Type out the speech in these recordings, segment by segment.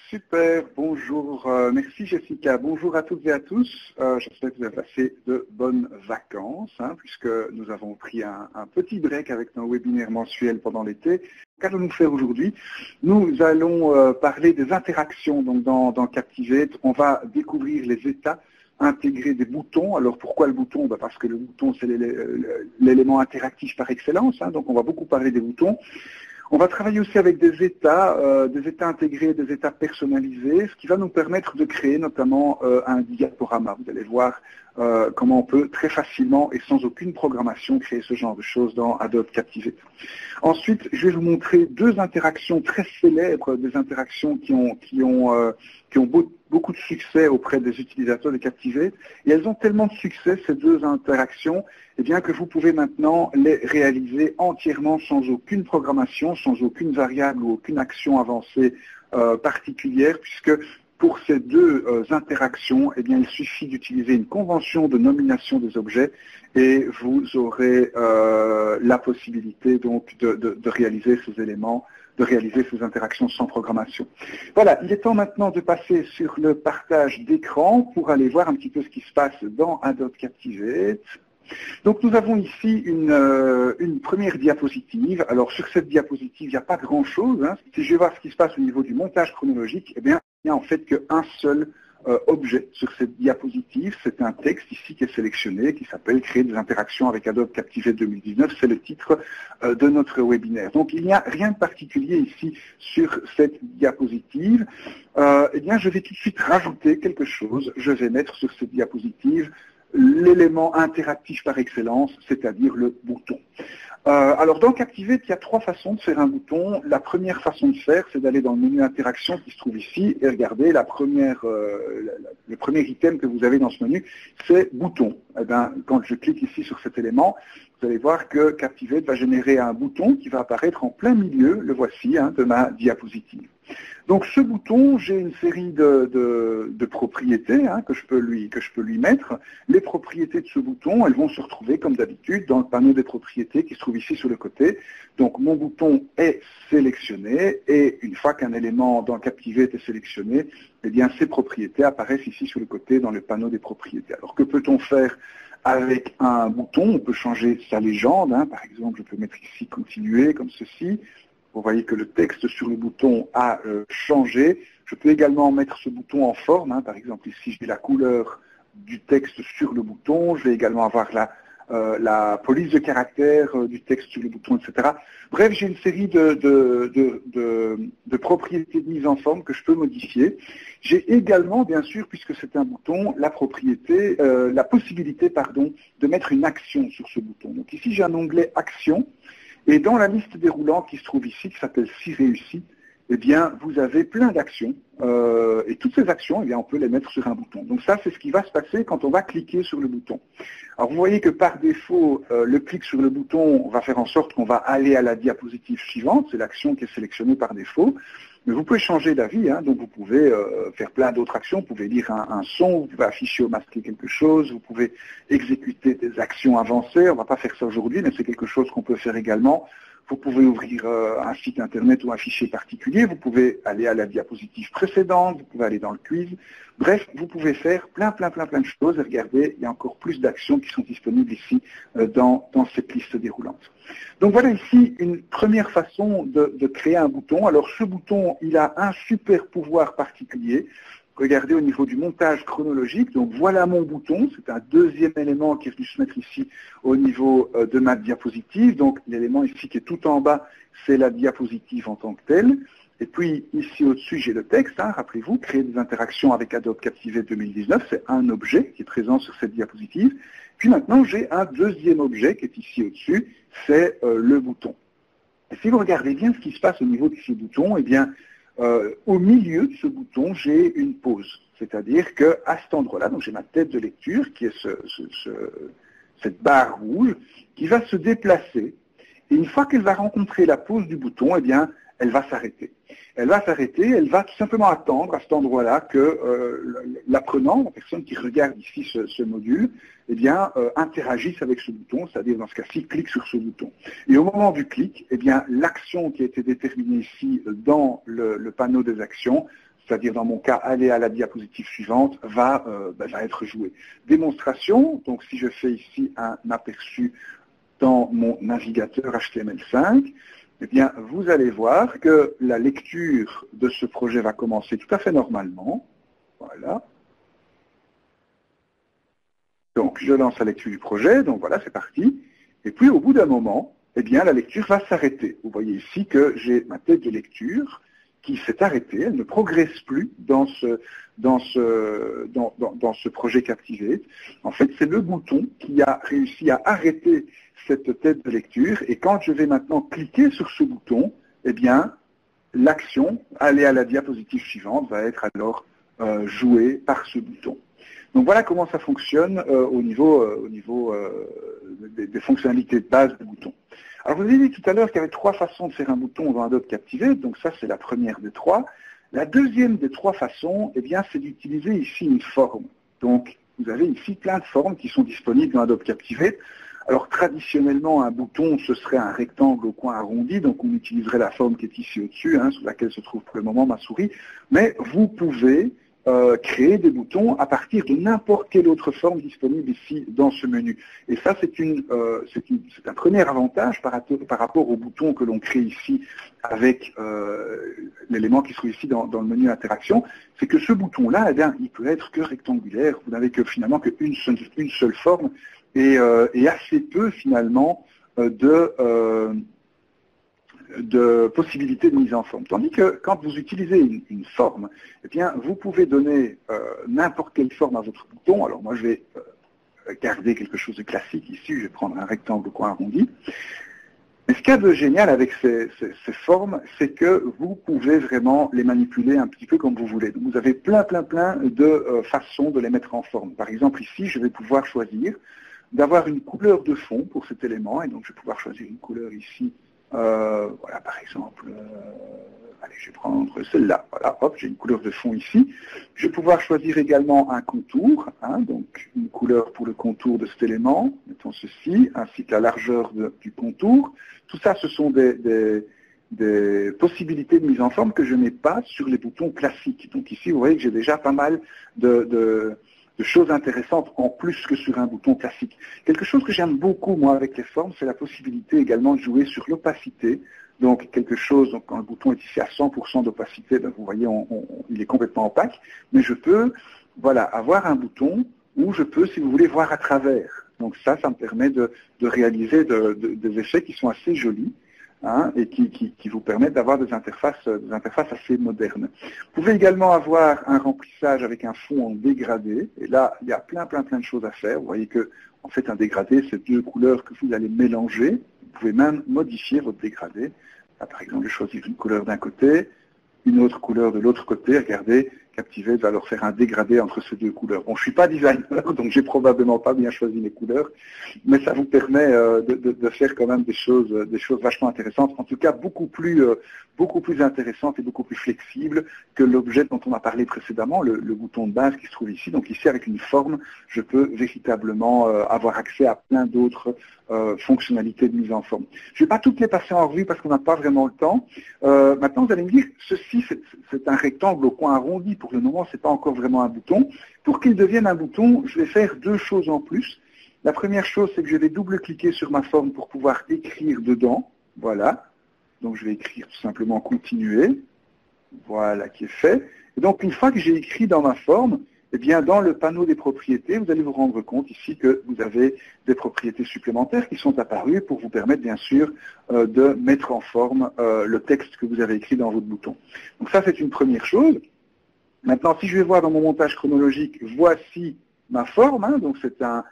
Super, bonjour, merci Jessica, bonjour à toutes et à tous. J'espère que vous avez passé de bonnes vacances, puisque nous avons pris un petit break avec nos webinaires mensuels pendant l'été. Qu'allons-nous faire aujourd'hui? Nous allons parler des interactions donc dans Captivate. On va découvrir les états intégrés des boutons. Alors pourquoi le bouton? Parce que le bouton c'est l'élément interactif par excellence, donc on va beaucoup parler des boutons. On va travailler aussi avec des états intégrés, des états personnalisés, ce qui va nous permettre de créer notamment un diaporama. Vous allez voir comment on peut très facilement et sans aucune programmation créer ce genre de choses dans Adobe Captivate. Ensuite, je vais vous montrer deux interactions très célèbres, des interactions qui ont beaucoup de succès auprès des utilisateurs de Captivate. Et elles ont tellement de succès, ces deux interactions, que vous pouvez maintenant les réaliser entièrement sans aucune programmation, sans aucune variable ou aucune action avancée particulière, puisque pour ces deux interactions, il suffit d'utiliser une convention de nomination des objets et vous aurez la possibilité donc de réaliser ces éléments, de réaliser ces interactions sans programmation. Voilà, il est temps maintenant de passer sur le partage d'écran pour aller voir un petit peu ce qui se passe dans Adobe Captivate. Donc nous avons ici une première diapositive. Alors sur cette diapositive, il n'y a pas grand-chose. Si je vais voir ce qui se passe au niveau du montage chronologique, il n'y a en fait qu'un seul objet sur cette diapositive. C'est un texte ici qui est sélectionné, qui s'appelle « Créer des interactions avec Adobe Captivate 2019 ». C'est le titre de notre webinaire. Donc il n'y a rien de particulier ici sur cette diapositive. Je vais tout de suite rajouter quelque chose. Je vais mettre sur cette diapositive l'élément interactif par excellence, c'est-à-dire le bouton. Alors dans Captivate, il y a trois façons de faire un bouton. La première façon de faire, c'est d'aller dans le menu interaction qui se trouve ici et regardez le premier item que vous avez dans ce menu, c'est bouton. Quand je clique ici sur cet élément, vous allez voir que Captivate va générer un bouton qui va apparaître en plein milieu, le voici, de ma diapositive. Donc ce bouton, j'ai une série de propriétés que je peux lui mettre. Les propriétés de ce bouton, elles vont se retrouver comme d'habitude dans le panneau des propriétés qui se trouve ici sur le côté. Donc mon bouton est sélectionné et une fois qu'un élément dans Captivate est sélectionné, ces propriétés apparaissent ici sur le côté dans le panneau des propriétés. Alors que peut-on faire avec un bouton? On peut changer sa légende. Par exemple, je peux mettre ici « Continuer » comme ceci. Vous voyez que le texte sur le bouton a changé. Je peux également mettre ce bouton en forme. Par exemple, ici, j'ai la couleur du texte sur le bouton. Je vais également avoir la police de caractère du texte sur le bouton, etc. Bref, j'ai une série de propriétés de mise en forme que je peux modifier. J'ai également, bien sûr, puisque c'est un bouton, la possibilité, de mettre une action sur ce bouton. Donc ici, j'ai un onglet « Action ». Et dans la liste déroulante qui se trouve ici, qui s'appelle « Si réussi », vous avez plein d'actions. Et toutes ces actions, on peut les mettre sur un bouton. Donc ça, c'est ce qui va se passer quand on va cliquer sur le bouton. Alors vous voyez que par défaut, le clic sur le bouton va faire en sorte qu'on va aller à la diapositive suivante. C'est l'action qui est sélectionnée par défaut. Mais vous pouvez changer d'avis, donc vous pouvez faire plein d'autres actions, vous pouvez lire un son, vous pouvez afficher ou masquer quelque chose, vous pouvez exécuter des actions avancées, on ne va pas faire ça aujourd'hui, mais c'est quelque chose qu'on peut faire également. Vous pouvez ouvrir un site internet ou un fichier particulier, vous pouvez aller à la diapositive précédente, vous pouvez aller dans le quiz. Bref, vous pouvez faire plein de choses. Et regardez, il y a encore plus d'actions qui sont disponibles ici dans cette liste déroulante. Donc voilà ici une première façon de créer un bouton. Alors ce bouton, il a un super pouvoir particulier. Regardez au niveau du montage chronologique, donc voilà mon bouton, c'est un deuxième élément qui est venu se mettre ici au niveau de ma diapositive. Donc l'élément ici qui est tout en bas, c'est la diapositive en tant que telle. Et puis ici au-dessus, j'ai le texte, rappelez-vous, créer des interactions avec Adobe Captivate 2019, c'est un objet qui est présent sur cette diapositive. Puis maintenant, j'ai un deuxième objet qui est ici au-dessus, c'est le bouton. Et si vous regardez bien ce qui se passe au niveau de ce bouton, au milieu de ce bouton, j'ai une pause. C'est-à-dire qu'à cet endroit-là, donc j'ai ma tête de lecture, qui est cette barre rouge, qui va se déplacer. Et une fois qu'elle va rencontrer la pause du bouton, elle va s'arrêter. Elle va tout simplement attendre à cet endroit-là que l'apprenant, la personne qui regarde ici ce module, interagisse avec ce bouton, c'est-à-dire dans ce cas-ci, clique sur ce bouton. Et au moment du clic, l'action qui a été déterminée ici dans le panneau des actions c'est-à-dire dans mon cas, aller à la diapositive suivante, va être joué. Démonstration, donc si je fais ici un aperçu dans mon navigateur HTML5, eh bien, vous allez voir que la lecture de ce projet va commencer tout à fait normalement. Voilà. Donc, je lance la lecture du projet, donc voilà, c'est parti. Et puis, au bout d'un moment, eh bien, la lecture va s'arrêter. Vous voyez ici que j'ai ma tête de lecture qui s'est arrêtée, elle ne progresse plus dans ce projet Captivate. En fait, c'est le bouton qui a réussi à arrêter cette tête de lecture, et quand je vais maintenant cliquer sur ce bouton, eh bien, l'action, aller à la diapositive suivante, va être alors jouée par ce bouton. Donc voilà comment ça fonctionne au niveau des fonctionnalités de base du bouton. Alors vous avez dit tout à l'heure qu'il y avait 3 façons de faire un bouton dans Adobe Captivate, donc ça c'est la première des 3. La deuxième des 3 façons, eh bien, c'est d'utiliser ici une forme. Donc vous avez ici plein de formes qui sont disponibles dans Adobe Captivate. Alors traditionnellement, un bouton, ce serait un rectangle au coin arrondi, donc on utiliserait la forme qui est ici au-dessus, sur laquelle se trouve pour le moment ma souris, mais vous pouvez créer des boutons à partir de n'importe quelle autre forme disponible ici dans ce menu. Et ça, c'est un premier avantage par rapport au bouton que l'on crée ici avec l'élément qui se trouve ici dans le menu interaction, c'est que ce bouton-là, eh bien, il peut être que rectangulaire. Vous n'avez que finalement qu'une seule forme et assez peu finalement de possibilités de mise en forme. Tandis que quand vous utilisez une forme, eh bien, vous pouvez donner n'importe quelle forme à votre bouton. Alors moi, je vais garder quelque chose de classique ici. Je vais prendre un rectangle au coin arrondi. Mais ce qu'il y a de génial avec ces formes, c'est que vous pouvez vraiment les manipuler un petit peu comme vous voulez. Donc, vous avez plein de façons de les mettre en forme. Par exemple, ici, je vais pouvoir choisir d'avoir une couleur de fond pour cet élément. Et donc, je vais pouvoir choisir une couleur ici. Voilà, par exemple, allez, je vais prendre celle-là. Voilà, hop, j'ai une couleur de fond ici. Je vais pouvoir choisir également un contour, donc une couleur pour le contour de cet élément, mettons ceci, ainsi que la largeur du contour. Tout ça, ce sont des possibilités de mise en forme que je n'ai pas sur les boutons classiques. Donc ici, vous voyez que j'ai déjà pas mal de choses intéressantes en plus que sur un bouton classique. Quelque chose que j'aime beaucoup, moi, avec les formes, c'est la possibilité également de jouer sur l'opacité. Donc, quelque chose, donc quand le bouton est ici à 100% d'opacité, ben, vous voyez, il est complètement opaque. Mais je peux, voilà, avoir un bouton où je peux, si vous voulez, voir à travers. Donc ça me permet de réaliser des effets qui sont assez jolis. Et qui vous permettent d'avoir des interfaces assez modernes. Vous pouvez également avoir un remplissage avec un fond en dégradé, et là, il y a plein de choses à faire. Vous voyez que, en fait, un dégradé, c'est 2 couleurs que vous allez mélanger. Vous pouvez même modifier votre dégradé. Là, par exemple, je vais choisir une couleur d'un côté, une autre couleur de l'autre côté. Regardez, Captivate va alors faire un dégradé entre ces 2 couleurs. Bon, je ne suis pas designer, donc j'ai probablement pas bien choisi mes couleurs, mais ça vous permet de faire quand même des choses vachement intéressantes, en tout cas beaucoup plus intéressantes et beaucoup plus flexibles que l'objet dont on a parlé précédemment, le bouton de base qui se trouve ici. Donc ici, avec une forme, je peux véritablement avoir accès à plein d'autres fonctionnalités de mise en forme. Je ne vais pas toutes les passer en revue parce qu'on n'a pas vraiment le temps. Maintenant, vous allez me dire, ceci, c'est un rectangle au coin arrondi. Pour le moment, ce n'est pas encore vraiment un bouton. Pour qu'il devienne un bouton, je vais faire 2 choses en plus. La première chose, c'est que je vais double-cliquer sur ma forme pour pouvoir écrire dedans. Voilà. Donc, je vais écrire tout simplement « Continuer ». Voilà, qui est fait. Et donc, une fois que j'ai écrit dans ma forme, eh bien, dans le panneau des propriétés, vous allez vous rendre compte ici que vous avez des propriétés supplémentaires qui sont apparues pour vous permettre, bien sûr, de mettre en forme le texte que vous avez écrit dans votre bouton. Donc ça, c'est une première chose. Maintenant, si je vais voir dans mon montage chronologique, voici ma forme. Donc c'est un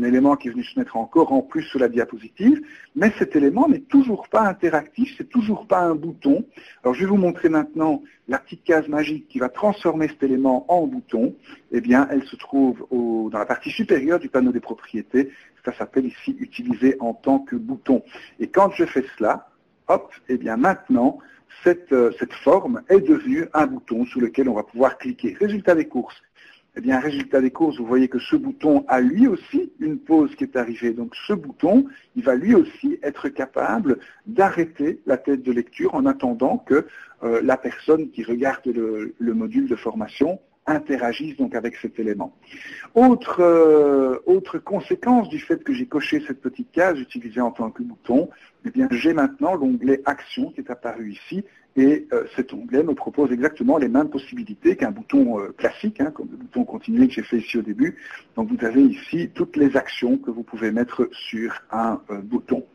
élément qui est venu se mettre encore en plus sur la diapositive, mais cet élément n'est toujours pas interactif, c'est toujours pas un bouton. Alors je vais vous montrer maintenant la petite case magique qui va transformer cet élément en bouton. Eh bien, elle se trouve dans la partie supérieure du panneau des propriétés. Ça s'appelle ici « Utiliser en tant que bouton ». Et quand je fais cela, hop, eh bien maintenant, cette forme est devenue un bouton sur lequel on va pouvoir cliquer. Résultat des courses. eh bien, résultat des courses, vous voyez que ce bouton a lui aussi une pause qui est arrivée. Donc ce bouton, il va lui aussi être capable d'arrêter la tête de lecture en attendant que la personne qui regarde le module de formation interagissent donc avec cet élément. Autre conséquence du fait que j'ai coché cette petite case utilisée en tant que bouton, eh bien j'ai maintenant l'onglet Action qui est apparu ici, et cet onglet me propose exactement les mêmes possibilités qu'un bouton classique, comme le bouton continuer que j'ai fait ici au début. Donc vous avez ici toutes les actions que vous pouvez mettre sur un bouton.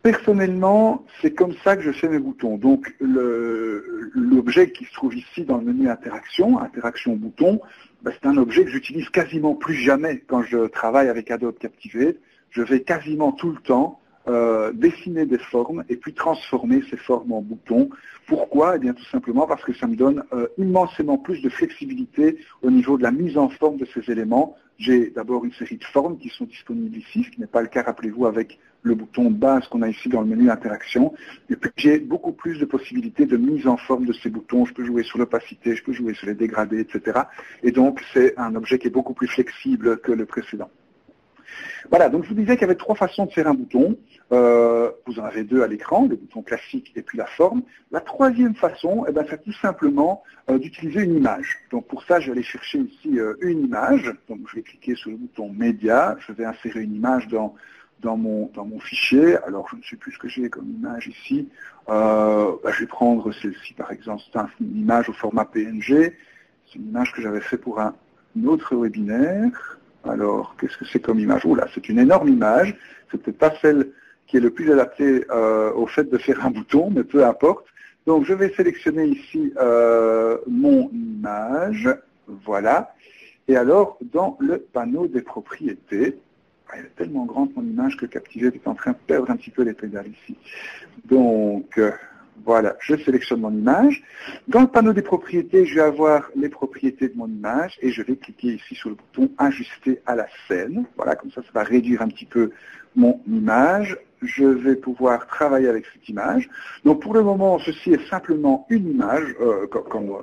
Personnellement, c'est comme ça que je fais mes boutons. Donc l'objet qui se trouve ici dans le menu Interaction, Interaction bouton, c'est un objet que j'utilise quasiment plus jamais quand je travaille avec Adobe Captivate. Je vais quasiment tout le temps dessiner des formes et puis transformer ces formes en boutons. Pourquoi? Eh bien tout simplement parce que ça me donne immensément plus de flexibilité au niveau de la mise en forme de ces éléments. J'ai d'abord une série de formes qui sont disponibles ici, ce qui n'est pas le cas, rappelez-vous, avec le bouton de base qu'on a ici dans le menu Interaction. Et puis j'ai beaucoup plus de possibilités de mise en forme de ces boutons. Je peux jouer sur l'opacité, je peux jouer sur les dégradés, etc. Et donc c'est un objet qui est beaucoup plus flexible que le précédent. Voilà, donc je vous disais qu'il y avait trois façons de faire un bouton. Vous en avez deux à l'écran, le bouton classique et puis la forme. La troisième façon, c'est tout simplement d'utiliser une image. Donc pour ça, je vais aller chercher ici une image. Donc je vais cliquer sur le bouton Média. Je vais insérer une image dans mon fichier. Alors je ne sais plus ce que j'ai comme image ici. Je vais prendre celle-ci par exemple. C'est une image au format PNG. C'est une image que j'avais fait pour un autre webinaire. Alors, qu'est-ce que c'est comme image? Oh là, c'est une énorme image. C'est peut-être pas celle qui est le plus adaptée au fait de faire un bouton, mais peu importe. Donc, je vais sélectionner ici mon image. Voilà. Et alors, dans le panneau des propriétés, elle est tellement grande mon image que Captivate est en train de perdre un petit peu les pédales ici. Donc, voilà, je sélectionne mon image. Dans le panneau des propriétés, je vais avoir les propriétés de mon image et je vais cliquer ici sur le bouton Ajuster à la scène. Voilà, comme ça va réduire un petit peu mon image. Je vais pouvoir travailler avec cette image. Donc pour le moment, ceci est simplement une image, comme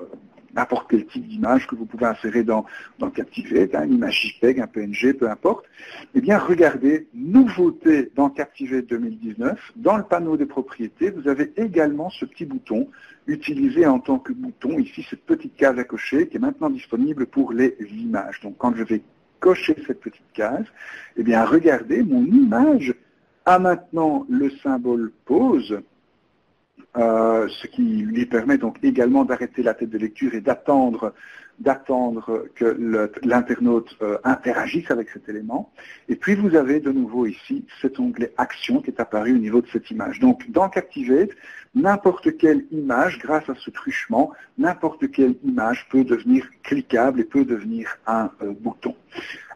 n'importe quel type d'image que vous pouvez insérer dans Captivate, une image JPEG, un PNG, peu importe. Eh bien, regardez, nouveauté dans Captivate 2019, dans le panneau des propriétés, vous avez également ce petit bouton utilisé en tant que bouton, ici cette petite case à cocher, qui est maintenant disponible pour les images. Donc quand je vais cocher cette petite case, eh bien, regardez, mon image a maintenant le symbole pause, ce qui lui permet donc également d'arrêter la tête de lecture et d'attendre que l'internaute interagisse avec cet élément. Et puis vous avez de nouveau ici cet onglet Action qui est apparu au niveau de cette image. Donc dans Captivate, n'importe quelle image, grâce à ce truchement, n'importe quelle image peut devenir cliquable et peut devenir un bouton.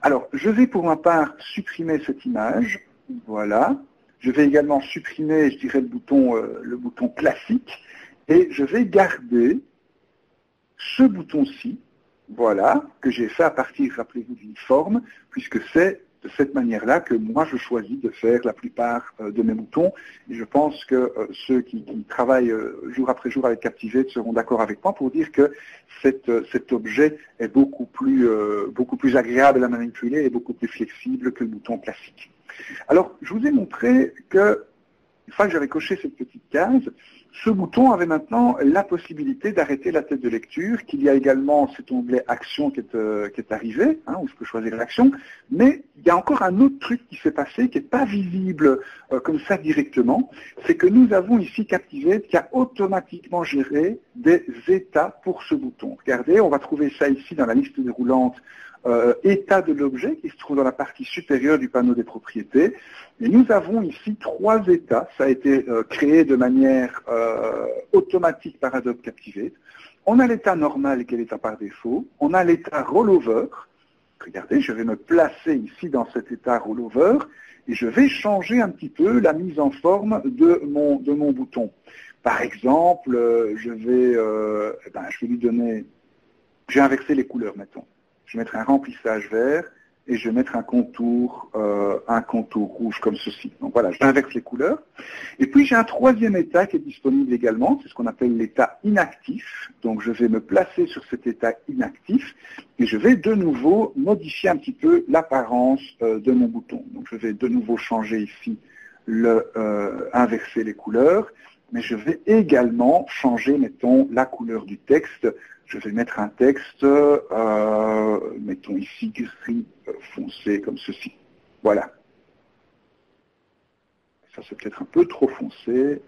Alors je vais pour ma part supprimer cette image. Voilà. Je vais également supprimer, je dirais, le bouton classique, et je vais garder ce bouton-ci, voilà, que j'ai fait à partir, rappelez-vous, d'une forme, puisque c'est de cette manière-là que moi je choisis de faire la plupart de mes boutons, et je pense que ceux qui travaillent jour après jour avec Captivate seront d'accord avec moi pour dire que cet objet est beaucoup plus agréable à manipuler et beaucoup plus flexible que le bouton classique. Alors, je vous ai montré que, une fois que j'avais coché cette petite case, ce bouton avait maintenant la possibilité d'arrêter la tête de lecture, qu'il y a également cet onglet Action qui est arrivé, où je peux choisir l'action, mais il y a encore un autre truc qui s'est passé, qui n'est pas visible comme ça directement, c'est que nous avons ici Captivate qui a automatiquement géré des états pour ce bouton. Regardez, on va trouver ça ici dans la liste déroulante, état de l'objet qui se trouve dans la partie supérieure du panneau des propriétés. Et nous avons ici trois états. Ça a été créé de manière automatique par Adobe Captivate. On a l'état normal qui est l'état par défaut. On a l'état rollover. Regardez, je vais me placer ici dans cet état rollover et je vais changer un petit peu la mise en forme de mon bouton. Par exemple, je vais lui donner, j'ai inversé les couleurs, mettons. Je vais mettre un remplissage vert et je vais mettre un contour rouge comme ceci. Donc voilà, j'inverse les couleurs. Et puis j'ai un troisième état qui est disponible également, c'est ce qu'on appelle l'état inactif. Donc je vais me placer sur cet état inactif et je vais de nouveau modifier un petit peu l'apparence de mon bouton. Donc je vais de nouveau changer ici, inverser les couleurs, mais je vais également changer, mettons, la couleur du texte. Je vais mettre un texte, mettons ici gris foncé comme ceci. Voilà. Ça c'est peut-être un peu trop foncé.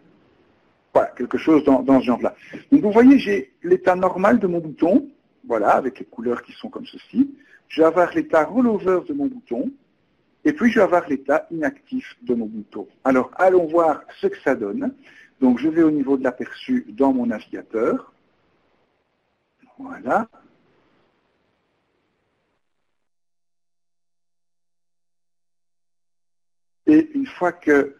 Voilà, quelque chose dans ce genre-là. Donc vous voyez, j'ai l'état normal de mon bouton, voilà, avec les couleurs qui sont comme ceci. Je vais avoir l'état rollover de mon bouton, et puis je vais avoir l'état inactif de mon bouton. Alors allons voir ce que ça donne. Donc je vais au niveau de l'aperçu dans mon navigateur. Voilà. Et une fois que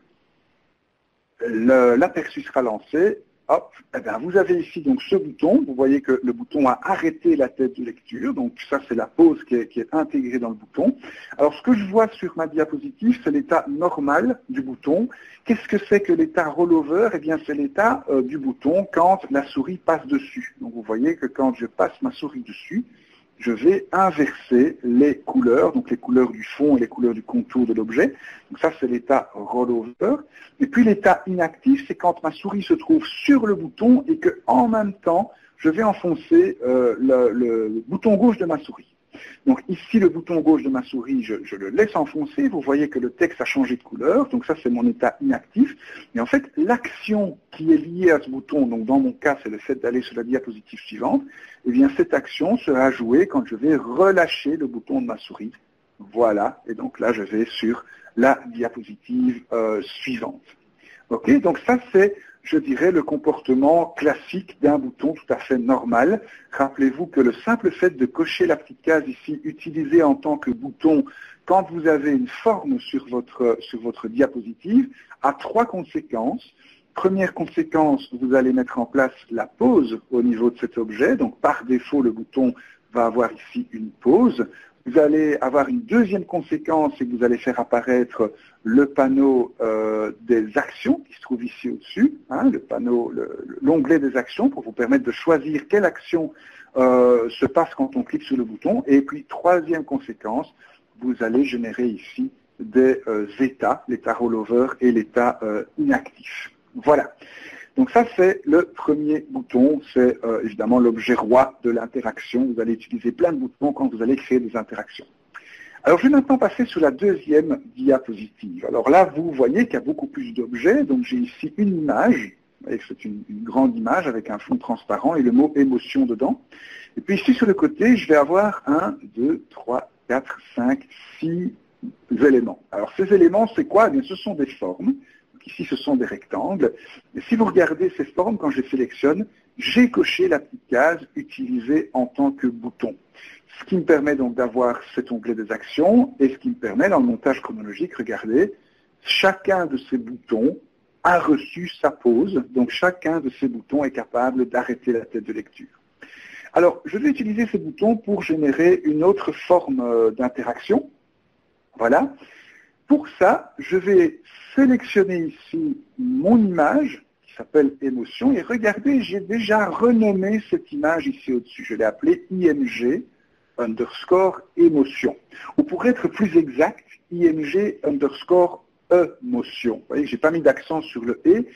l'aperçu sera lancé, hop, eh bien, vous avez ici donc ce bouton. Vous voyez que le bouton a arrêté la tête de lecture. Donc ça, c'est la pause qui est intégrée dans le bouton. Alors ce que je vois sur ma diapositive, c'est l'état normal du bouton. Qu'est-ce que c'est que l'état rollover? Eh bien, c'est l'état du bouton quand la souris passe dessus. Donc vous voyez que quand je passe ma souris dessus, je vais inverser les couleurs, donc les couleurs du fond et les couleurs du contour de l'objet. Donc ça, c'est l'état rollover. Et puis l'état inactif, c'est quand ma souris se trouve sur le bouton et que en même temps, je vais enfoncer le bouton gauche de ma souris. Donc ici, le bouton gauche de ma souris, je le laisse enfoncer. Vous voyez que le texte a changé de couleur. Donc ça, c'est mon état inactif. Et en fait, l'action qui est liée à ce bouton, donc dans mon cas, c'est le fait d'aller sur la diapositive suivante, eh bien cette action sera jouée quand je vais relâcher le bouton de ma souris. Voilà. Et donc là, je vais sur la diapositive suivante. Ok, donc ça, c'est, je dirais, le comportement classique d'un bouton tout à fait normal. Rappelez-vous que le simple fait de cocher la petite case ici, utilisée en tant que bouton, quand vous avez une forme sur votre diapositive, a trois conséquences. Première conséquence, vous allez mettre en place la pause au niveau de cet objet. Donc par défaut, le bouton va avoir ici une pause. Vous allez avoir une deuxième conséquence, c'est que vous allez faire apparaître le panneau des actions qui se trouve ici au-dessus, hein, le panneau, l'onglet des actions pour vous permettre de choisir quelle action se passe quand on clique sur le bouton. Et puis, troisième conséquence, vous allez générer ici des états, l'état rollover et l'état inactif. Voilà. Donc ça, c'est le premier bouton, c'est évidemment l'objet roi de l'interaction. Vous allez utiliser plein de boutons quand vous allez créer des interactions. Alors, je vais maintenant passer sur la deuxième diapositive. Alors là, vous voyez qu'il y a beaucoup plus d'objets. Donc, j'ai ici une image. Vous voyez que c'est une grande image avec un fond transparent et le mot émotion dedans. Et puis ici, sur le côté, je vais avoir 1, 2, 3, 4, 5, 6 éléments. Alors, ces éléments, c'est quoi? Eh bien, ce sont des formes. Ici, ce sont des rectangles. Et si vous regardez ces formes, quand je les sélectionne, j'ai coché la petite case utilisée en tant que bouton. Ce qui me permet donc d'avoir cet onglet des actions et ce qui me permet, dans le montage chronologique, regardez, chacun de ces boutons a reçu sa pause. Donc, chacun de ces boutons est capable d'arrêter la tête de lecture. Alors, je vais utiliser ces boutons pour générer une autre forme d'interaction. Voilà. Pour ça, je vais sélectionner ici mon image, qui s'appelle émotion, et regardez, j'ai déjà renommé cette image ici au-dessus. Je l'ai appelée IMG underscore émotion. Ou pour être plus exact, IMG underscore emotion. Vous voyez que je n'ai pas mis d'accent sur le « et ».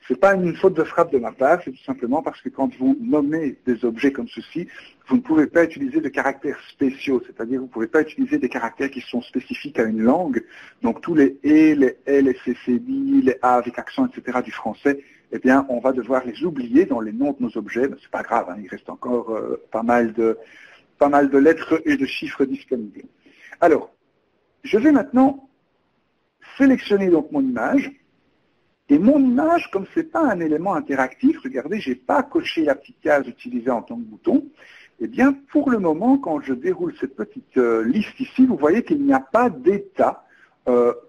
Ce n'est pas une faute de frappe de ma part, c'est tout simplement parce que quand vous nommez des objets comme ceci, vous ne pouvez pas utiliser de caractères spéciaux, c'est-à-dire vous ne pouvez pas utiliser des caractères qui sont spécifiques à une langue. Donc tous les « et », les « l », les « ccd », les « a » avec accent, etc. du français, eh bien on va devoir les oublier dans les noms de nos objets. Mais c'est pas grave, hein, il reste encore pas mal de lettres et de chiffres disponibles. Alors, je vais maintenant sélectionner donc mon image. Et mon image, comme ce n'est pas un élément interactif, regardez, je n'ai pas coché la petite case utilisée en tant que bouton, eh bien, pour le moment, quand je déroule cette petite liste ici, vous voyez qu'il n'y a pas d'état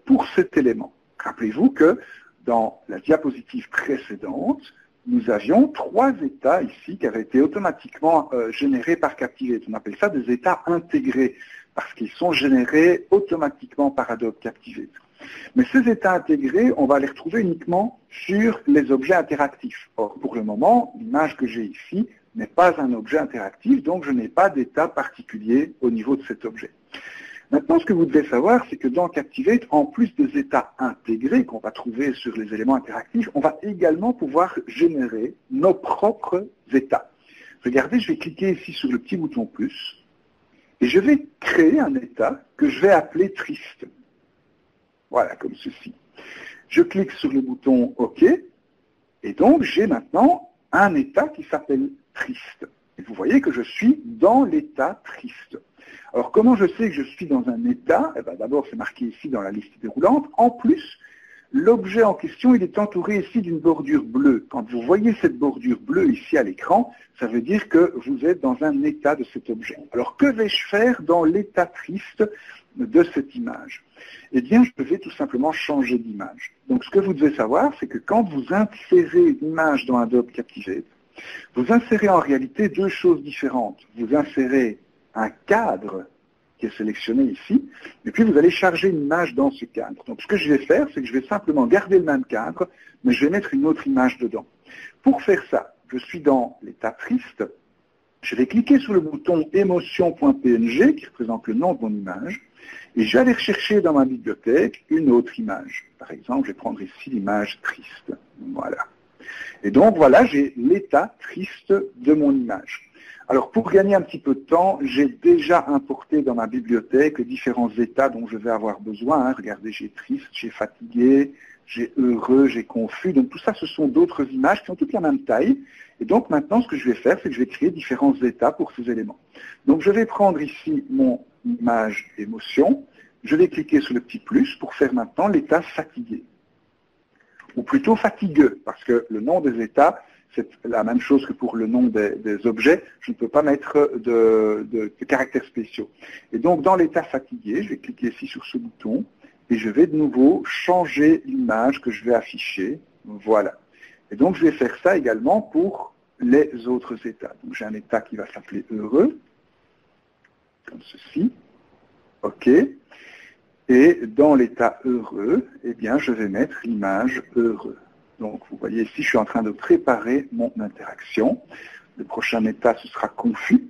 pour cet élément. Rappelez-vous que dans la diapositive précédente, nous avions 3 états ici qui avaient été automatiquement générés par Captivate. On appelle ça des états intégrés. parce qu'ils sont générés automatiquement par Adobe Captivate. Mais ces états intégrés, on va les retrouver uniquement sur les objets interactifs. Or, pour le moment, l'image que j'ai ici n'est pas un objet interactif, donc je n'ai pas d'état particulier au niveau de cet objet. Maintenant, ce que vous devez savoir, c'est que dans Captivate, en plus des états intégrés qu'on va trouver sur les éléments interactifs, on va également pouvoir générer nos propres états. Regardez, je vais cliquer ici sur le petit bouton plus, et je vais créer un état que je vais appeler triste. Voilà, comme ceci. Je clique sur le bouton OK, et donc j'ai maintenant un état qui s'appelle triste. Et vous voyez que je suis dans l'état triste. Alors, comment je sais que je suis dans un état? Eh bien, d'abord, c'est marqué ici dans la liste déroulante. En plus, l'objet en question, il est entouré ici d'une bordure bleue. Quand vous voyez cette bordure bleue ici à l'écran, ça veut dire que vous êtes dans un état de cet objet. Alors, que vais-je faire dans l'état triste de cette image? Eh bien, je vais tout simplement changer d'image. Donc, ce que vous devez savoir, c'est que quand vous insérez une image dans Adobe Captivate, vous insérez en réalité deux choses différentes. Vous insérez un cadre qui est sélectionné ici, et puis vous allez charger une image dans ce cadre. Donc ce que je vais faire, c'est que je vais simplement garder le même cadre, mais je vais mettre une autre image dedans. Pour faire ça, je suis dans l'état triste, je vais cliquer sur le bouton émotion.png, qui représente le nom de mon image, et je vais aller rechercher dans ma bibliothèque une autre image. Par exemple, je vais prendre ici l'image triste. Voilà. Et donc voilà, j'ai l'état triste de mon image. Alors, pour gagner un petit peu de temps, j'ai déjà importé dans ma bibliothèque les différents états dont je vais avoir besoin. Regardez, j'ai triste, j'ai fatigué, j'ai heureux, j'ai confus. Donc, tout ça, ce sont d'autres images qui ont toutes la même taille. Et donc, maintenant, ce que je vais faire, c'est que je vais créer différents états pour ces éléments. Donc, je vais prendre ici mon image émotion. Je vais cliquer sur le petit plus pour faire maintenant l'état fatigué. Ou plutôt fatigueux, parce que le nom des états, c'est la même chose que pour le nom des objets, je ne peux pas mettre de caractères spéciaux. Et donc, dans l'état fatigué, je vais cliquer ici sur ce bouton, et je vais de nouveau changer l'image que je vais afficher. Voilà. Et donc, je vais faire ça également pour les autres états. Donc, j'ai un état qui va s'appeler heureux, comme ceci. OK. Et dans l'état heureux, eh bien, je vais mettre l'image heureux. Donc, vous voyez ici, je suis en train de préparer mon interaction. Le prochain état, ce sera confus.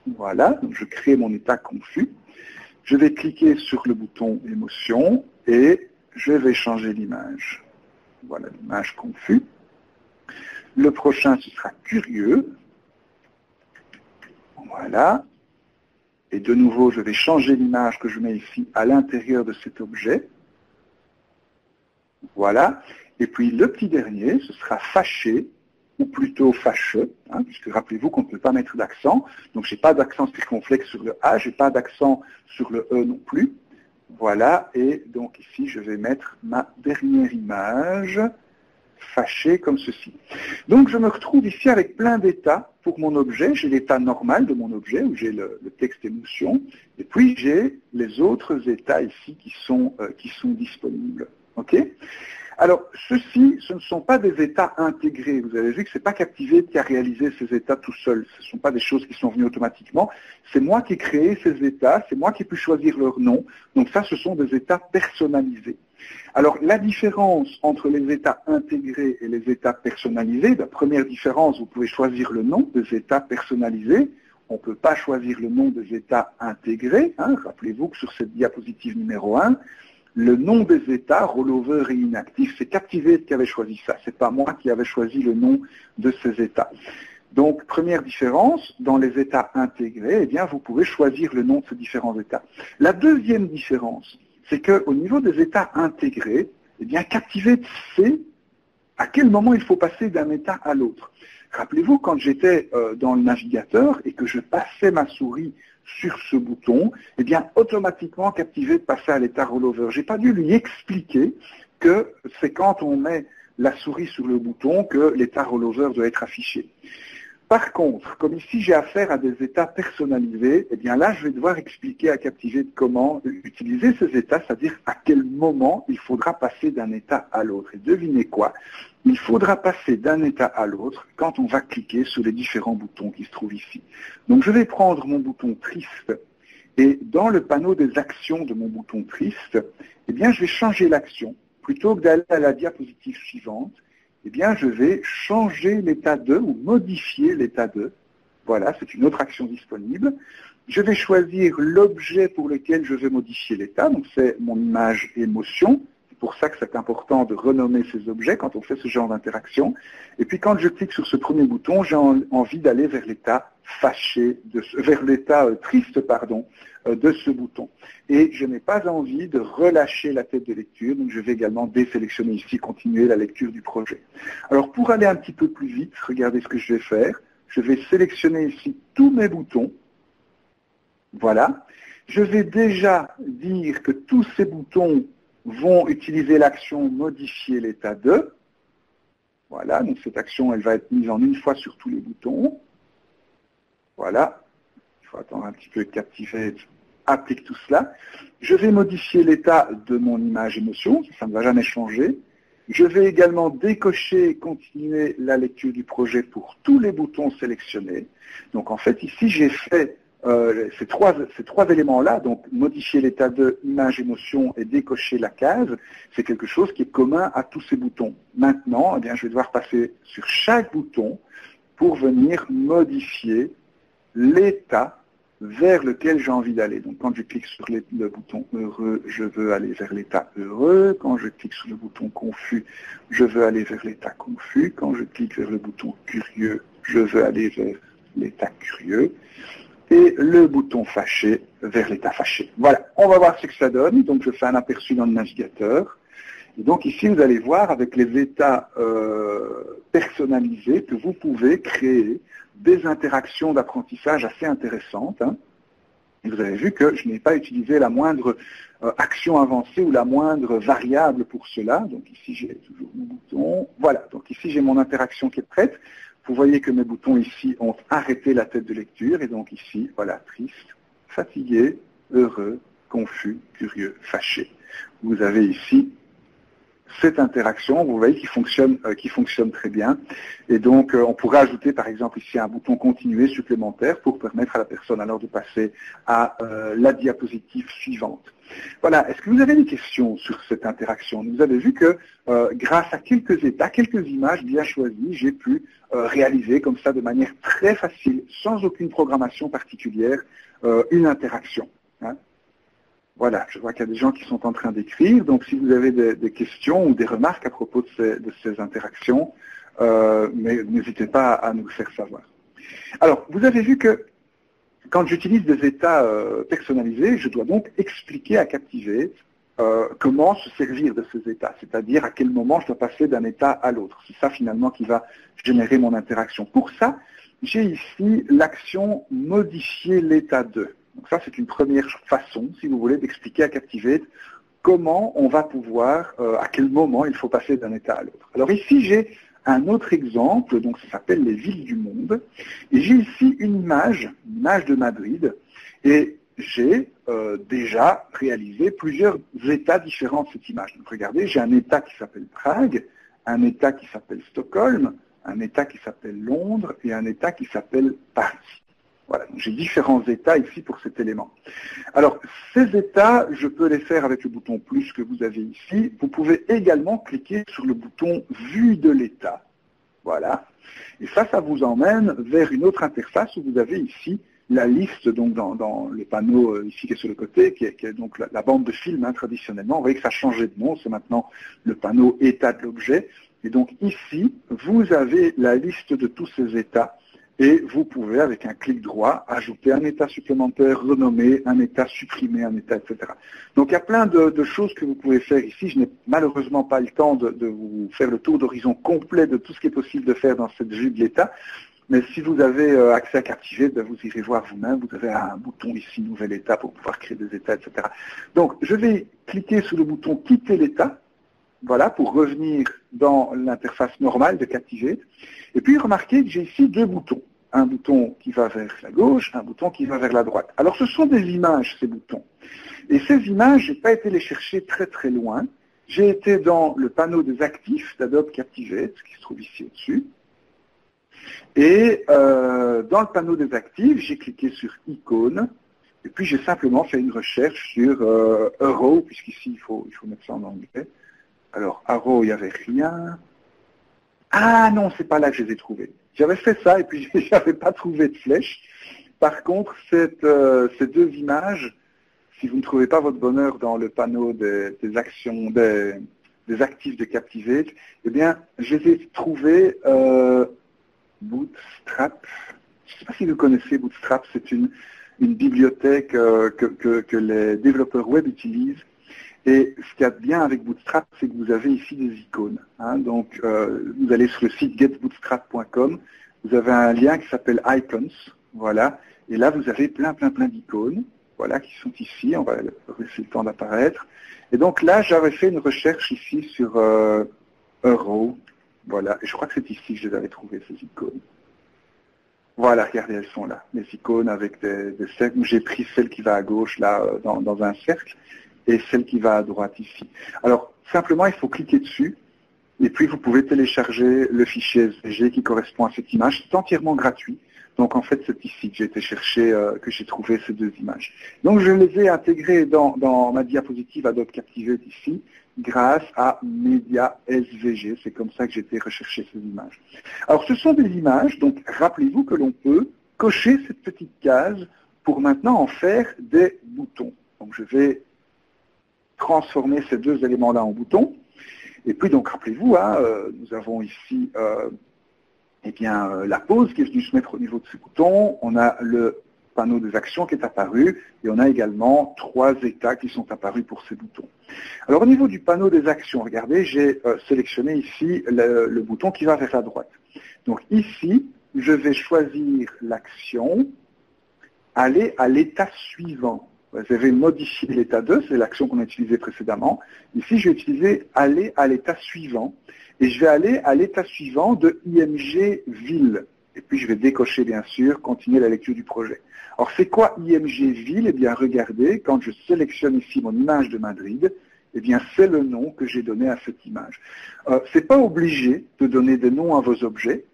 Voilà, donc je crée mon état confus. Je vais cliquer sur le bouton émotion et je vais changer l'image. Voilà, l'image confus. Le prochain, ce sera curieux. Voilà. Et de nouveau, je vais changer l'image que je mets ici à l'intérieur de cet objet. Voilà. Et puis le petit dernier, ce sera fâché, ou plutôt fâcheux, hein, puisque rappelez-vous qu'on ne peut pas mettre d'accent. Donc je n'ai pas d'accent circonflexe sur le A, je n'ai pas d'accent sur le E non plus. Voilà. Et donc ici, je vais mettre ma dernière image, fâché comme ceci. Donc je me retrouve ici avec plein d'états pour mon objet. J'ai l'état normal de mon objet, où j'ai le texte émotion, et puis j'ai les autres états ici qui sont disponibles. OK? Alors, ceux-ci, ce ne sont pas des états intégrés. Vous avez vu que ce n'est pas Captivate qui a réalisé ces états tout seul. Ce ne sont pas des choses qui sont venues automatiquement. C'est moi qui ai créé ces états, c'est moi qui ai pu choisir leur nom. Donc ça, ce sont des états personnalisés. Alors, la différence entre les états intégrés et les états personnalisés, la première différence, vous pouvez choisir le nom des états personnalisés. On ne peut pas choisir le nom des états intégrés. Hein. Rappelez-vous que sur cette diapositive numéro 1, le nom des états, rollover et inactif, c'est Captivate qui avait choisi ça. Ce n'est pas moi qui avais choisi le nom de ces états. Donc, première différence, dans les états intégrés, eh bien, vous pouvez choisir le nom de ces différents états. La deuxième différence, c'est qu'au niveau des états intégrés, eh bien, Captivate sait à quel moment il faut passer d'un état à l'autre. Rappelez-vous, quand j'étais dans le navigateur et que je passais ma souris sur ce bouton, eh bien, automatiquement, Captivate passait à l'état rollover. Je n'ai pas dû lui expliquer que c'est quand on met la souris sur le bouton que l'état rollover doit être affiché. Par contre, comme ici j'ai affaire à des états personnalisés, eh bien là je vais devoir expliquer à Captivate comment utiliser ces états, c'est-à-dire à quel moment il faudra passer d'un état à l'autre. Et devinez quoi? Il faudra passer d'un état à l'autre quand on va cliquer sur les différents boutons qui se trouvent ici. Donc je vais prendre mon bouton triste et dans le panneau des actions de mon bouton triste, eh bien je vais changer l'action. Plutôt que d'aller à la diapositive suivante, eh bien, je vais changer l'état 2 ou modifier l'état 2. Voilà, c'est une autre action disponible. Je vais choisir l'objet pour lequel je veux modifier l'état, donc c'est mon image émotion. C'est pour ça que c'est important de renommer ces objets quand on fait ce genre d'interaction. Et puis quand je clique sur ce premier bouton, j'ai envie d'aller vers l'état fâché, vers l'état triste, pardon, de ce bouton. Et je n'ai pas envie de relâcher la tête de lecture, donc je vais également désélectionner ici, continuer la lecture du projet. Alors pour aller un petit peu plus vite, regardez ce que je vais faire. Je vais sélectionner ici tous mes boutons. Voilà. Je vais déjà dire que tous ces boutons vont utiliser l'action modifier l'état 2. Voilà, donc cette action, elle va être mise en une fois sur tous les boutons. Voilà. Il faut attendre un petit peu que Captivate applique tout cela. Je vais modifier l'état de mon image émotion, ça ne va jamais changer. Je vais également décocher et continuer la lecture du projet pour tous les boutons sélectionnés. Donc en fait, ici, j'ai fait ces trois éléments-là, donc modifier l'état de image, émotion et décocher la case, c'est quelque chose qui est commun à tous ces boutons. Maintenant, eh bien, je vais devoir passer sur chaque bouton pour venir modifier l'état vers lequel j'ai envie d'aller. Donc quand je clique sur le bouton heureux, je veux aller vers l'état heureux. Quand je clique sur le bouton confus, je veux aller vers l'état confus. Quand je clique vers le bouton curieux, je veux aller vers l'état curieux. Et le bouton fâché vers l'état fâché. Voilà, on va voir ce que ça donne. Donc je fais un aperçu dans le navigateur. Et donc ici, vous allez voir avec les états personnalisés que vous pouvez créer des interactions d'apprentissage assez intéressantes. Hein. Et vous avez vu que je n'ai pas utilisé la moindre action avancée ou la moindre variable pour cela. Donc ici, j'ai toujours mon bouton. Voilà, donc ici, j'ai mon interaction qui est prête. Vous voyez que mes boutons ici ont arrêté la tête de lecture. Et donc ici, voilà, triste, fatigué, heureux, confus, curieux, fâché. Vous avez ici cette interaction, vous voyez, qui fonctionne très bien. Et donc, on pourrait ajouter, par exemple, ici un bouton continuer supplémentaire pour permettre à la personne alors de passer à la diapositive suivante. Voilà, est-ce que vous avez des questions sur cette interaction? Vous avez vu que grâce à quelques états, quelques images bien choisies, j'ai pu réaliser comme ça de manière très facile, sans aucune programmation particulière, une interaction. Hein. Voilà, je vois qu'il y a des gens qui sont en train d'écrire, donc si vous avez des questions ou des remarques à propos de ces interactions, mais n'hésitez pas à nous faire savoir. Alors, vous avez vu que quand j'utilise des états personnalisés, je dois donc expliquer à Captivate comment se servir de ces états, c'est-à-dire à quel moment je dois passer d'un état à l'autre. C'est ça finalement qui va générer mon interaction. Pour ça, j'ai ici l'action modifier l'état 2. Donc ça, c'est une première façon, si vous voulez, d'expliquer à Captivate comment on va pouvoir, à quel moment il faut passer d'un état à l'autre. Alors ici, j'ai un autre exemple, donc ça s'appelle les villes du monde, et j'ai ici une image de Madrid, et j'ai déjà réalisé plusieurs états différents de cette image. Donc regardez, j'ai un état qui s'appelle Prague, un état qui s'appelle Stockholm, un état qui s'appelle Londres, et un état qui s'appelle Paris. Voilà, j'ai différents états ici pour cet élément. Alors, ces états, je peux les faire avec le bouton plus que vous avez ici. Vous pouvez également cliquer sur le bouton vue de l'état. Voilà. Et ça vous emmène vers une autre interface où vous avez ici la liste, donc dans les panneaux ici qui est sur le côté, qui est donc la bande de film hein, traditionnellement. Vous voyez que ça a changé de nom, c'est maintenant le panneau état de l'objet. Et donc ici, vous avez la liste de tous ces états. Et vous pouvez, avec un clic droit, ajouter un état supplémentaire, renommer, un état supprimé, un état, etc. Donc il y a plein de choses que vous pouvez faire ici. Je n'ai malheureusement pas le temps de vous faire le tour d'horizon complet de tout ce qui est possible de faire dans cette vue de l'état. Mais si vous avez accès à Captivate, ben vous irez voir vous-même. Vous avez un bouton ici, nouvel état, pour pouvoir créer des états, etc. Donc je vais cliquer sur le bouton quitter l'état. Voilà, pour revenir dans l'interface normale de Captivate. Et puis, remarquez que j'ai ici deux boutons. un bouton qui va vers la gauche, un bouton qui va vers la droite. Alors ce sont des images, ces boutons. Et ces images, je n'ai pas été les chercher très très loin. J'ai été dans le panneau des actifs d'Adobe Captivate, qui se trouve ici au-dessus. Et dans le panneau des actifs, j'ai cliqué sur icône. Et puis j'ai simplement fait une recherche sur Arrow, puisqu'ici il faut mettre ça en anglais. Alors Arrow, il n'y avait rien. Ah non, c'est pas là que je les ai trouvés. J'avais fait ça et puis je n'avais pas trouvé de flèche. Par contre, ces deux images, si vous ne trouvez pas votre bonheur dans le panneau des actions, des actifs de Captivate, eh bien, je les ai trouvés Bootstrap. Je ne sais pas si vous connaissez Bootstrap, c'est une bibliothèque que les développeurs web utilisent. Et ce qu'il y a de bien avec Bootstrap, c'est que vous avez ici des icônes. Hein. Donc, vous allez sur le site getbootstrap.com, vous avez un lien qui s'appelle Icons, voilà. Et là, vous avez plein d'icônes, voilà, qui sont ici. On va laisser le temps d'apparaître. Et donc là, j'avais fait une recherche ici sur Euro, voilà. Et je crois que c'est ici que je les avais trouvées, ces icônes. Voilà, regardez, elles sont là. Les icônes avec des cercles. J'ai pris celle qui va à gauche, là, dans un cercle, et celle qui va à droite ici. Alors, simplement, il faut cliquer dessus, et puis vous pouvez télécharger le fichier SVG qui correspond à cette image. C'est entièrement gratuit. Donc, en fait, c'est ici que j'ai été chercher, que j'ai trouvé ces deux images. Donc, je les ai intégrées dans ma diapositive Adobe Captivate ici, grâce à Media SVG. C'est comme ça que j'ai été rechercher ces images. Alors, ce sont des images, donc rappelez-vous que l'on peut cocher cette petite case pour maintenant en faire des boutons. Donc, je vais transformer ces deux éléments-là en boutons. Et puis, donc, rappelez-vous, hein, nous avons ici la pause qui est venue se mettre au niveau de ces boutons. On a le panneau des actions qui est apparu et on a également 3 états qui sont apparus pour ces boutons. Alors au niveau du panneau des actions, regardez, j'ai sélectionné ici le bouton qui va vers la droite. Donc ici, je vais choisir l'action aller à l'état suivant. Vous avez modifié l'état 2, c'est l'action qu'on a utilisée précédemment. Ici, je vais utiliser aller à l'état suivant et je vais aller à l'état suivant de IMG Ville. Et puis, je vais décocher, bien sûr, continuer la lecture du projet. Alors, c'est quoi IMG Ville? Eh bien, regardez, quand je sélectionne ici mon image de Madrid, eh bien, c'est le nom que j'ai donné à cette image. C'est pas obligé de donner des noms à vos objets,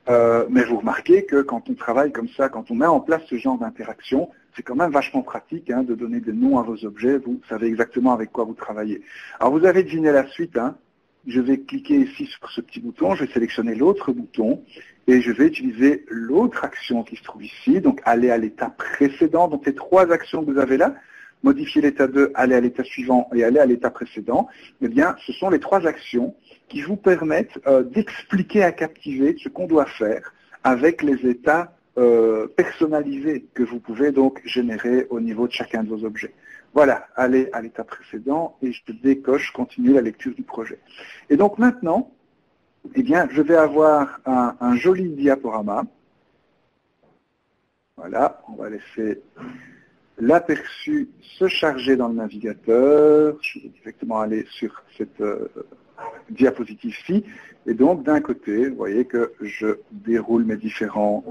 mais vous remarquez que quand on travaille comme ça, quand on met en place ce genre d'interaction, c'est quand même vachement pratique hein, de donner des noms à vos objets. Vous savez exactement avec quoi vous travaillez. Alors, vous avez deviné la suite. Hein. Je vais cliquer ici sur ce petit bouton, je vais sélectionner l'autre bouton et je vais utiliser l'autre action qui se trouve ici, donc aller à l'état précédent. Donc les 3 actions que vous avez là, modifier l'état 2, aller à l'état suivant et aller à l'état précédent, eh bien ce sont les 3 actions qui vous permettent d'expliquer à Captivate ce qu'on doit faire avec les états personnalisés que vous pouvez donc générer au niveau de chacun de vos objets. Voilà, aller à l'état précédent et je décoche continuer la lecture du projet. Et donc maintenant, eh bien, je vais avoir un joli diaporama. Voilà, on va laisser l'aperçu se charger dans le navigateur. Je vais directement aller sur cette diapositive-ci. Et donc, d'un côté, vous voyez que je déroule mes différents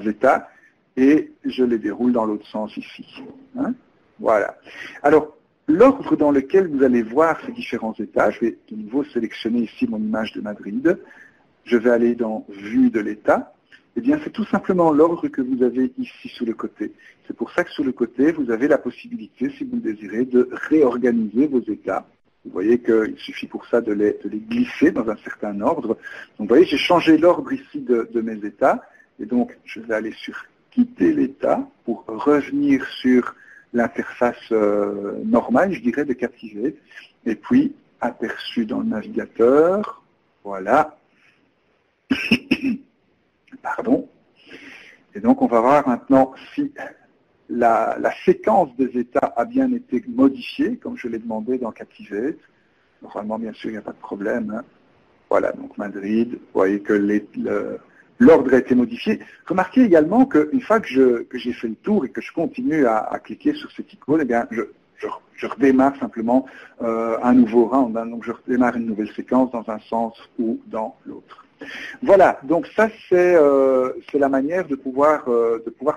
états et je les déroule dans l'autre sens ici. Hein? Voilà. Alors, l'ordre dans lequel vous allez voir ces différents états, je vais de nouveau sélectionner ici mon image de Madrid. Je vais aller dans Vue de l'état. Eh bien, c'est tout simplement l'ordre que vous avez ici sous le côté. C'est pour ça que sous le côté, vous avez la possibilité, si vous le désirez, de réorganiser vos états. Vous voyez qu'il suffit pour ça de les glisser dans un certain ordre. Donc, vous voyez, j'ai changé l'ordre ici de mes états. Et donc, je vais aller sur Quitter l'état pour revenir sur l'interface normale, je dirais, de Captivate. Et puis, aperçu dans le navigateur. Voilà. Pardon. Et donc, on va voir maintenant si la séquence des états a bien été modifiée, comme je l'ai demandé dans Captivate. Normalement, bien sûr, il n'y a pas de problème. Hein. Voilà, donc Madrid, vous voyez que l'ordre a été modifié. Remarquez également qu'une fois que j'ai fait le tour et que je continue à cliquer sur cette icône, eh bien, je redémarre simplement un nouveau round. Hein, donc, je redémarre une nouvelle séquence dans un sens ou dans l'autre. Voilà, donc ça c'est la manière de pouvoir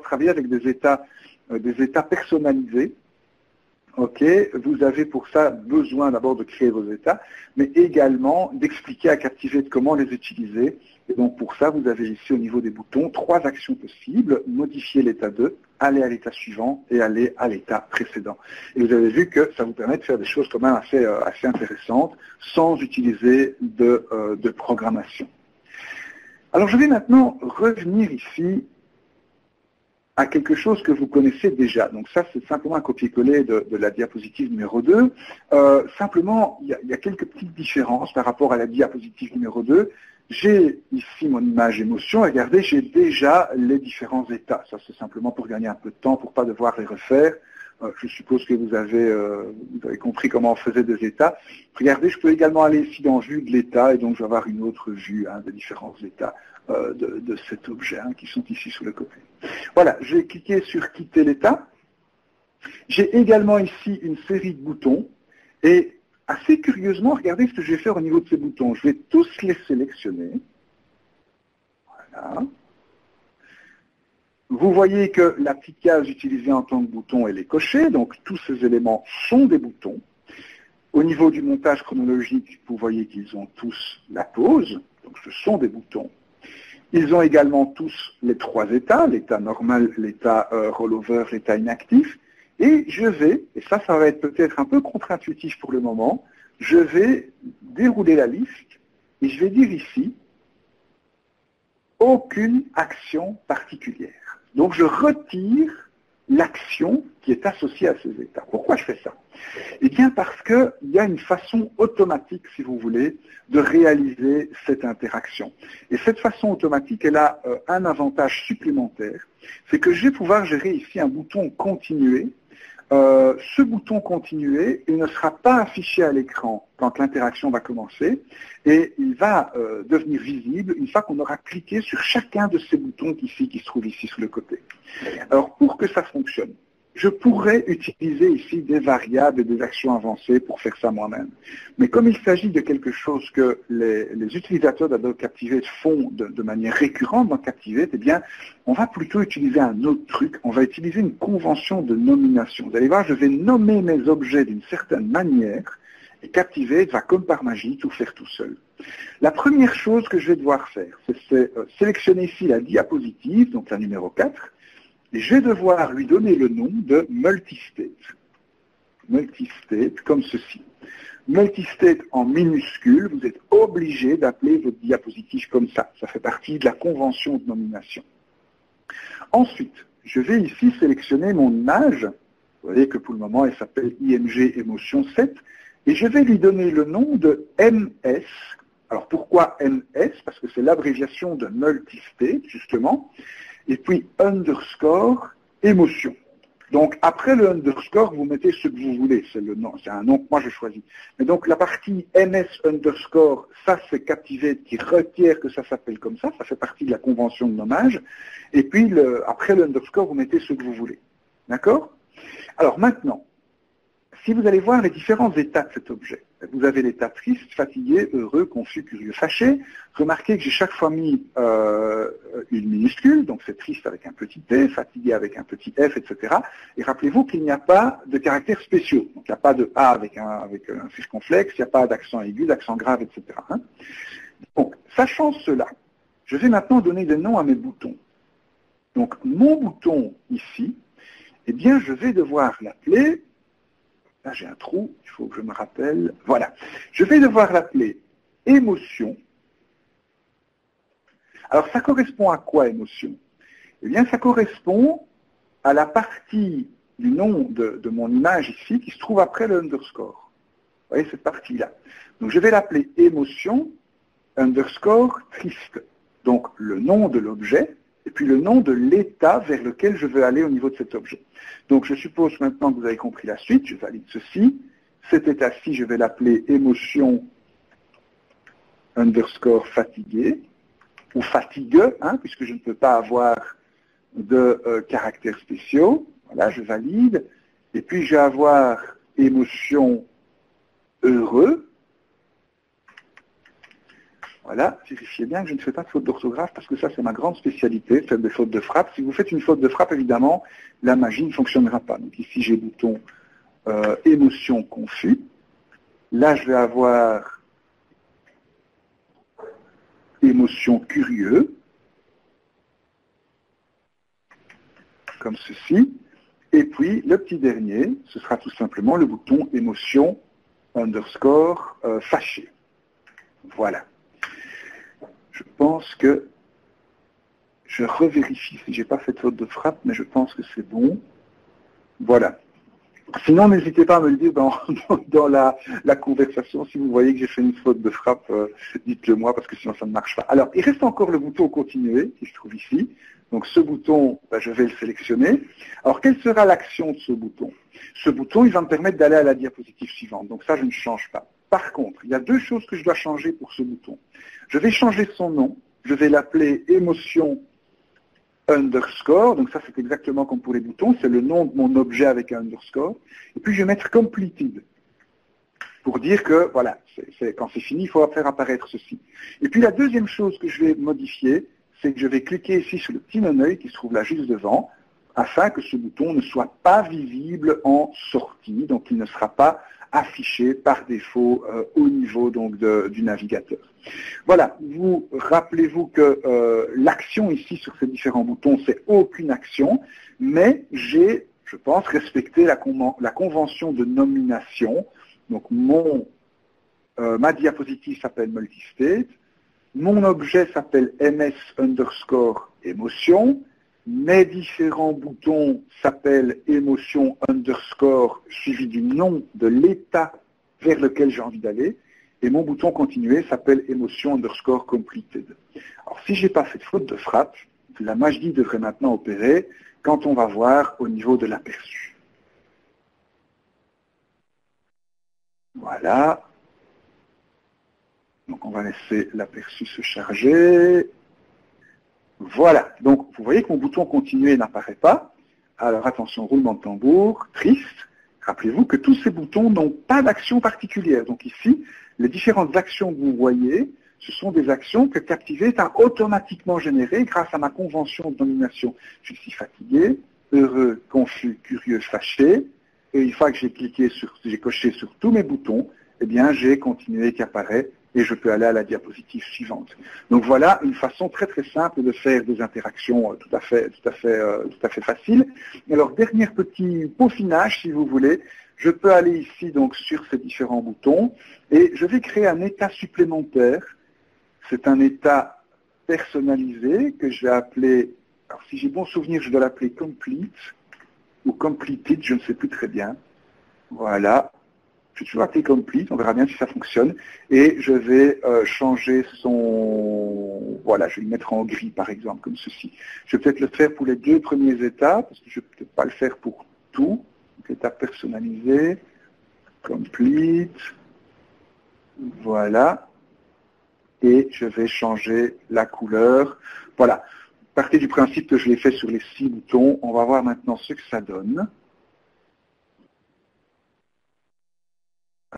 travailler avec des états personnalisés. Ok, vous avez pour ça besoin d'abord de créer vos états, mais également d'expliquer à Captivate comment les utiliser. Et donc pour ça, vous avez ici au niveau des boutons 3 actions possibles: modifier l'état 2, aller à l'état suivant et aller à l'état précédent. Et vous avez vu que ça vous permet de faire des choses quand même assez intéressantes sans utiliser de programmation. Alors je vais maintenant revenir ici à quelque chose que vous connaissez déjà. Donc ça, c'est simplement un copier-coller de la diapositive numéro 2. Simplement, il y a quelques petites différences par rapport à la diapositive numéro 2. J'ai ici mon image émotion. Regardez, j'ai déjà les différents états. Ça, c'est simplement pour gagner un peu de temps, pour pas devoir les refaire. Je suppose que vous avez compris comment on faisait des états. Regardez, je peux également aller ici dans vue de l'état, et donc je vais avoir une autre vue des différents états de cet objet qui sont ici sur le côté. Voilà, je vais cliquer sur quitter l'état. J'ai également ici une série de boutons, et assez curieusement, regardez ce que je vais faire au niveau de ces boutons. Je vais tous les sélectionner. Voilà. Vous voyez que la petite case utilisée en tant que bouton, elle est cochée, donc tous ces éléments sont des boutons. Au niveau du montage chronologique, vous voyez qu'ils ont tous la pause, donc ce sont des boutons. Ils ont également tous les 3 états, l'état normal, l'état rollover, l'état inactif. Et je vais, et ça va être peut-être un peu contre-intuitif pour le moment, je vais dérouler la liste et je vais dire ici aucune action particulière. Donc je retire l'action qui est associée à ces états. Pourquoi je fais ça? Eh bien parce qu'il y a une façon automatique, si vous voulez, de réaliser cette interaction. Et cette façon automatique, elle a un avantage supplémentaire, c'est que je vais pouvoir gérer ici un bouton continuer. Ce bouton continuer, il ne sera pas affiché à l'écran quand l'interaction va commencer, et il va devenir visible une fois qu'on aura cliqué sur chacun de ces boutons qui se trouvent ici sur le côté. Alors pour que ça fonctionne, je pourrais utiliser ici des variables et des actions avancées pour faire ça moi-même. Mais comme il s'agit de quelque chose que les utilisateurs d'Adobe Captivate font de manière récurrente dans Captivate, eh bien, on va plutôt utiliser un autre truc. On va utiliser une convention de nomination. Vous allez voir, je vais nommer mes objets d'une certaine manière, et Captivate va, comme par magie, tout faire tout seul. La première chose que je vais devoir faire, c'est sélectionner ici la diapositive, donc la numéro 4, et je vais devoir lui donner le nom de multistate. Multistate, comme ceci. Multistate en minuscule, vous êtes obligé d'appeler votre diapositive comme ça. Ça fait partie de la convention de nomination. Ensuite, je vais ici sélectionner mon image. Vous voyez que pour le moment, elle s'appelle IMG Emotion 7. Et je vais lui donner le nom de MS. Alors pourquoi MS? Parce que c'est l'abréviation de multistate, justement. Et puis underscore émotion. Donc après le underscore, vous mettez ce que vous voulez, c'est le nom, c'est un nom que moi je choisis. Mais donc la partie MS underscore, ça c'est Captivate qui requiert que ça s'appelle comme ça fait partie de la convention de nommage. Et puis après le underscore, vous mettez ce que vous voulez. D'accord? Alors maintenant, si vous allez voir les différents états de cet objet, vous avez l'état triste, fatigué, heureux, confus, curieux, fâché. Remarquez que j'ai chaque fois mis une minuscule, donc c'est triste avec un petit t, fatigué avec un petit f, etc. Et rappelez-vous qu'il n'y a pas de caractères spéciaux. Donc il n'y a pas de a avec un circonflexe, il n'y a pas d'accent aigu, d'accent grave, etc. Donc, sachant cela, je vais maintenant donner des noms à mes boutons. Donc mon bouton ici, eh bien je vais devoir l'appeler. Là, j'ai un trou, il faut que je me rappelle. Voilà. Je vais devoir l'appeler émotion. Alors, ça correspond à quoi, émotion? Eh bien, ça correspond à la partie du nom de mon image ici qui se trouve après le underscore. Vous voyez cette partie-là. Donc, je vais l'appeler émotion underscore triste. Donc, le nom de l'objet et puis le nom de l'état vers lequel je veux aller au niveau de cet objet. Donc je suppose maintenant que vous avez compris la suite, je valide ceci. Cet état-ci, je vais l'appeler émotion underscore fatigué, ou fatigueux, puisque je ne peux pas avoir de caractères spéciaux. Voilà, je valide. Et puis je vais avoir émotion heureux, Voilà, vérifiez bien que je ne fais pas de faute d'orthographe parce que ça c'est ma grande spécialité, faire des fautes de frappe. Si vous faites une faute de frappe, évidemment, la magie ne fonctionnera pas. Donc ici j'ai bouton émotion confus. Là je vais avoir émotion curieux, comme ceci. Et puis le petit dernier, ce sera tout simplement le bouton émotion underscore fâché. Voilà. Je pense que je revérifie si j'ai pas fait de faute de frappe, mais je pense que c'est bon. Voilà. Sinon, n'hésitez pas à me le dire dans la conversation. Si vous voyez que j'ai fait une faute de frappe, dites-le moi, parce que sinon ça ne marche pas. Alors, il reste encore le bouton continuer, qui se trouve ici. Donc ce bouton, je vais le sélectionner. Alors, quelle sera l'action de ce bouton? Ce bouton, il va me permettre d'aller à la diapositive suivante. Donc ça, je ne change pas. Par contre, il y a deux choses que je dois changer pour ce bouton. Je vais changer son nom. Je vais l'appeler émotion underscore, donc ça c'est exactement comme pour les boutons, c'est le nom de mon objet avec un underscore, et puis je vais mettre completed, pour dire que, voilà, quand c'est fini, il faut faire apparaître ceci. Et puis la deuxième chose que je vais modifier, c'est que je vais cliquer ici sur le petit non-œil qui se trouve là juste devant, afin que ce bouton ne soit pas visible en sortie, donc il ne sera pas affiché par défaut au niveau donc du navigateur. Voilà, vous rappelez-vous que l'action ici sur ces différents boutons, c'est aucune action, mais j'ai, je pense, respecté la convention de nomination. Donc ma diapositive s'appelle multistate, mon objet s'appelle ms underscore émotion, mes différents boutons s'appellent émotion underscore suivi du nom de l'état vers lequel j'ai envie d'aller, et mon bouton continuer s'appelle émotion underscore completed. Alors si je n'ai pas fait de faute de frappe, la magie devrait maintenant opérer quand on va voir au niveau de l'aperçu. Voilà. Donc on va laisser l'aperçu se charger. Voilà, donc vous voyez que mon bouton continuer n'apparaît pas. Alors attention, roulement de tambour, triste. Rappelez-vous que tous ces boutons n'ont pas d'action particulière. Donc ici, les différentes actions que vous voyez, ce sont des actions que Captivate a automatiquement générées grâce à ma convention de nomination. Je suis fatigué, heureux, confus, curieux, fâché. Et une fois que j'ai coché sur tous mes boutons, eh bien j'ai continué qui apparaît et je peux aller à la diapositive suivante. Donc voilà une façon très très simple de faire des interactions tout à fait faciles. Alors dernier petit peaufinage si vous voulez, je peux aller ici donc sur ces différents boutons et je vais créer un état supplémentaire. C'est un état personnalisé que je vais appeler, alors si j'ai bon souvenir, je dois l'appeler complete ou completed, je ne sais plus très bien. Voilà. Je vais toujours appeler complete, on verra bien si ça fonctionne. Et je vais changer son... Voilà, je vais le mettre en gris par exemple, comme ceci. Je vais peut-être le faire pour les deux premiers états, parce que je ne vais peut-être pas le faire pour tout. Donc, état personnalisé, complete, voilà. Et je vais changer la couleur. Voilà. Partez du principe que je l'ai fait sur les 6 boutons. On va voir maintenant ce que ça donne.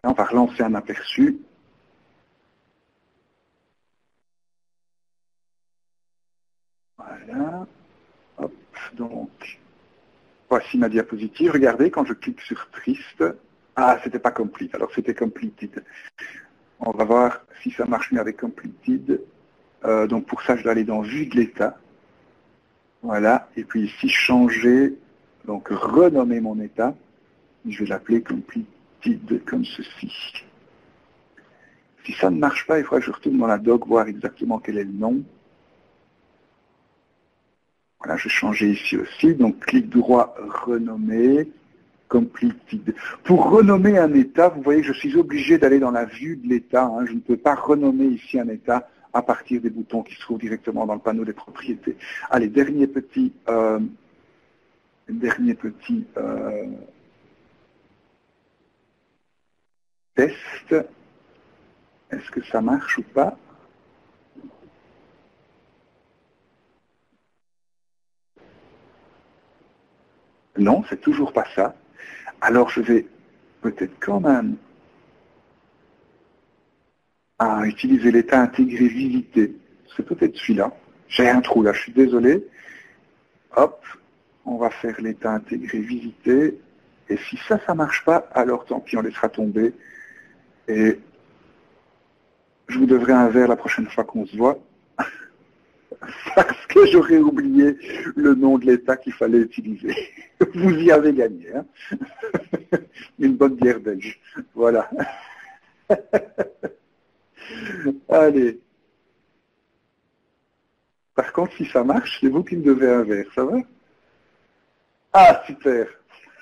On va relancer un aperçu. Voilà. Hop, donc, voici ma diapositive. Regardez, quand je clique sur triste, ah, c'était pas complete, alors c'était completed. On va voir si ça marche mieux avec completed. Donc pour ça, je dois aller dans vue de l'état. Voilà, et puis ici, changer, donc renommer mon état. Je vais l'appeler completed comme ceci. Si ça ne marche pas, il faudra que je retourne dans la doc, voir exactement quel est le nom. Voilà, je vais changer ici aussi. Donc, clic droit, renommer, completed. Pour renommer un état, vous voyez que je suis obligé d'aller dans la vue de l'état. Hein. Je ne peux pas renommer ici un état à partir des boutons qui se trouvent directement dans le panneau des propriétés. Allez, dernier petit test. Est-ce que ça marche ou pas? Non, c'est toujours pas ça. Alors je vais peut-être quand même Ah, utiliser l'état intégré visité. C'est peut-être celui-là. J'ai un trou là, je suis désolé. Hop, on va faire l'état intégré visité. Et si ça marche pas, alors tant pis, on laissera tomber. Et je vous devrai un verre la prochaine fois qu'on se voit. Parce que j'aurais oublié le nom de l'état qu'il fallait utiliser. Vous y avez gagné. Hein. Une bonne bière belge. Voilà. Allez. Par contre, si ça marche, c'est vous qui me devez un verre. Ça va? Ah, super.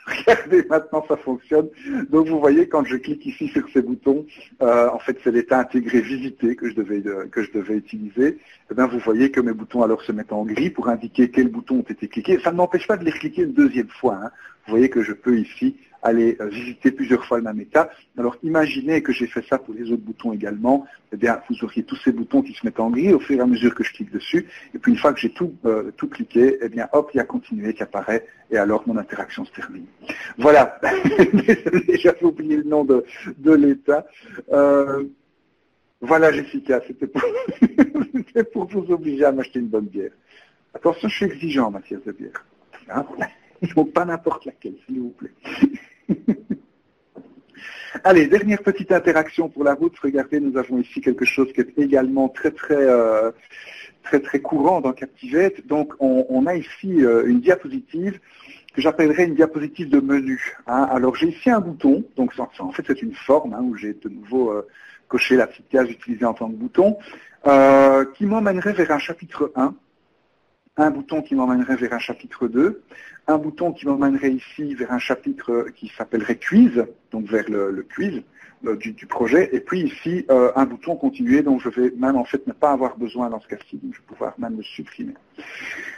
Regardez, maintenant ça fonctionne. Donc vous voyez, quand je clique ici sur ces boutons, en fait c'est l'état intégré visité que je devais utiliser. Et bien, vous voyez que mes boutons alors se mettent en gris pour indiquer quels boutons ont été cliqués. Ça ne m'empêche pas de les cliquer une deuxième fois. Hein. Vous voyez que je peux ici aller visiter plusieurs fois le même état. Alors imaginez que j'ai fait ça pour les autres boutons également. Eh bien, vous auriez tous ces boutons qui se mettent en gris au fur et à mesure que je clique dessus. Et puis une fois que j'ai tout cliqué, eh bien hop, il y a continuer qui apparaît et alors mon interaction se termine. Voilà. Désolé, j'avais oublié le nom de l'état. Voilà Jessica, c'était pour vous obliger à m'acheter une bonne bière. Attention, je suis exigeant en matière de bière. Hein, donc pas n'importe laquelle, s'il vous plaît. Allez, dernière petite interaction pour la route. Regardez, nous avons ici quelque chose qui est également très courant dans Captivate. Donc, on a ici une diapositive que j'appellerais une diapositive de menu. Hein. Alors, j'ai ici un bouton. Donc, en fait, c'est une forme hein, où j'ai de nouveau coché la petite case utilisée en tant que bouton, qui m'emmènerait vers un chapitre 1. Un bouton qui m'emmènerait vers un chapitre 2, un bouton qui m'emmènerait ici vers un chapitre qui s'appellerait quiz, donc vers le quiz du projet, et puis ici un bouton continuer, dont je vais même en fait ne pas avoir besoin dans ce cas-ci, donc je vais pouvoir même le supprimer.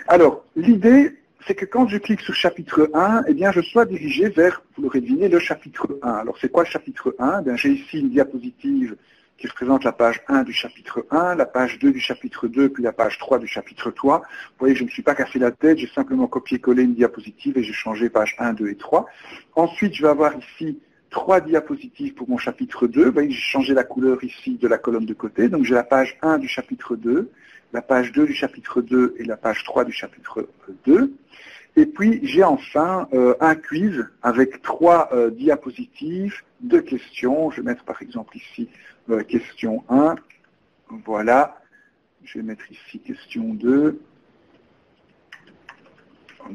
Alors, l'idée, c'est que quand je clique sur chapitre 1, eh bien je sois dirigé vers, vous l'aurez deviné, le chapitre 1. Alors c'est quoi le chapitre 1 ? Eh j'ai ici une diapositive qui représente la page 1 du chapitre 1, la page 2 du chapitre 2, puis la page 3 du chapitre 3. Vous voyez, je ne me suis pas cassé la tête, j'ai simplement copié-collé une diapositive et j'ai changé page 1, 2 et 3. Ensuite, je vais avoir ici 3 diapositives pour mon chapitre 2. Vous voyez, j'ai changé la couleur ici de la colonne de côté. Donc j'ai la page 1 du chapitre 2, la page 2 du chapitre 2 et la page 3 du chapitre 2. Et puis, j'ai enfin un quiz avec 3 diapositives, 2 questions. Je vais mettre par exemple ici question 1. Voilà. Je vais mettre ici question 2.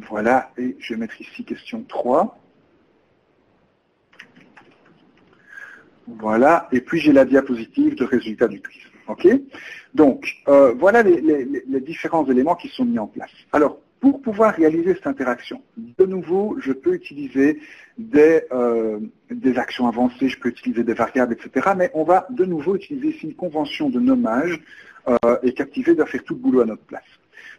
Voilà. Et je vais mettre ici question 3. Voilà. Et puis, j'ai la diapositive de résultat du quiz. OK ? Donc, voilà les différents éléments qui sont mis en place. Alors, pour pouvoir réaliser cette interaction, de nouveau, je peux utiliser des actions avancées, je peux utiliser des variables, etc. Mais on va de nouveau utiliser ici une convention de nommage et Captivate doit faire tout le boulot à notre place.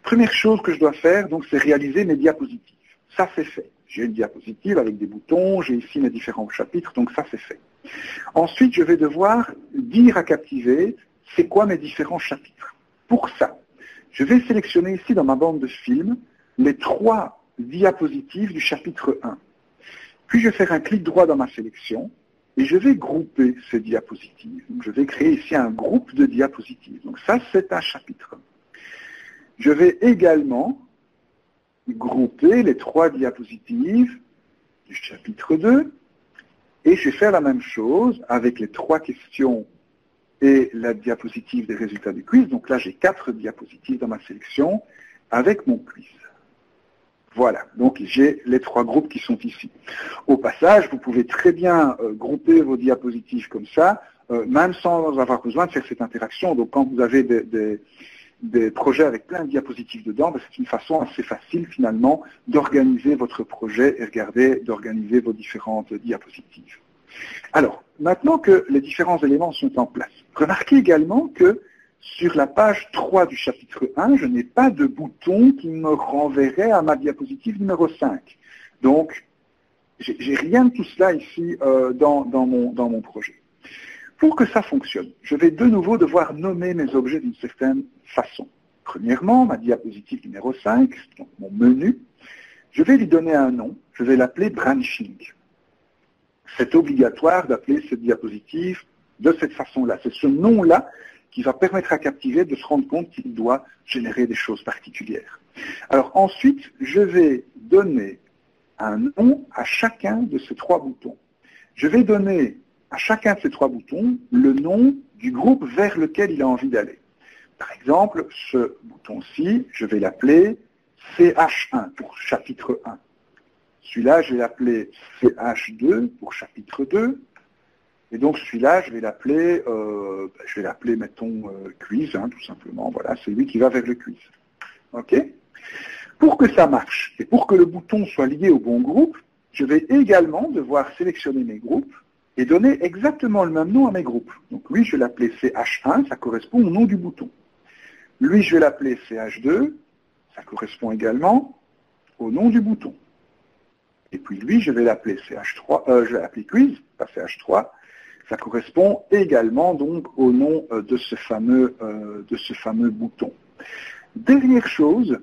Première chose que je dois faire, donc, c'est réaliser mes diapositives. Ça, c'est fait. J'ai une diapositive avec des boutons, j'ai ici mes différents chapitres, donc ça, c'est fait. Ensuite, je vais devoir dire à Captivate, c'est quoi mes différents chapitres. Pour ça, je vais sélectionner ici dans ma bande de film les 3 diapositives du chapitre 1. Puis je vais faire un clic droit dans ma sélection et je vais grouper ces diapositives. Donc, je vais créer ici un groupe de diapositives. Donc ça, c'est un chapitre 1. Je vais également grouper les 3 diapositives du chapitre 2 et je vais faire la même chose avec les 3 questions et la diapositive des résultats du quiz. Donc là, j'ai 4 diapositives dans ma sélection avec mon quiz. Voilà, donc j'ai les 3 groupes qui sont ici. Au passage, vous pouvez très bien grouper vos diapositives comme ça, même sans avoir besoin de faire cette interaction. Donc quand vous avez des projets avec plein de diapositives dedans, ben, c'est une façon assez facile finalement d'organiser votre projet et d'organiser vos différentes diapositives. Alors, maintenant que les différents éléments sont en place, remarquez également que sur la page 3 du chapitre 1, je n'ai pas de bouton qui me renverrait à ma diapositive numéro 5. Donc, j'ai rien de tout cela ici dans mon projet. Pour que ça fonctionne, je vais de nouveau devoir nommer mes objets d'une certaine façon. Premièrement, ma diapositive numéro 5, donc mon menu, je vais lui donner un nom, je vais l'appeler branching. C'est obligatoire d'appeler cette diapositive de cette façon-là. C'est ce nom-là qui va permettre à Captivate de se rendre compte qu'il doit générer des choses particulières. Alors ensuite, je vais donner un nom à chacun de ces 3 boutons. Je vais donner à chacun de ces 3 boutons le nom du groupe vers lequel il a envie d'aller. Par exemple, ce bouton-ci, je vais l'appeler CH1 pour chapitre 1. Celui-là, je vais l'appeler CH2 pour chapitre 2. Et donc celui-là, je vais l'appeler, mettons, quiz, tout simplement. Voilà, c'est lui qui va vers le quiz. OK ? Pour que ça marche et pour que le bouton soit lié au bon groupe, je vais également devoir sélectionner mes groupes et donner exactement le même nom à mes groupes. Donc lui, je vais l'appeler CH1, ça correspond au nom du bouton. Lui, je vais l'appeler CH2, ça correspond également au nom du bouton. Et puis lui, je vais l'appeler CH3, je vais l'appeler quiz, pas CH3, ça correspond également donc au nom de ce fameux bouton. Dernière chose,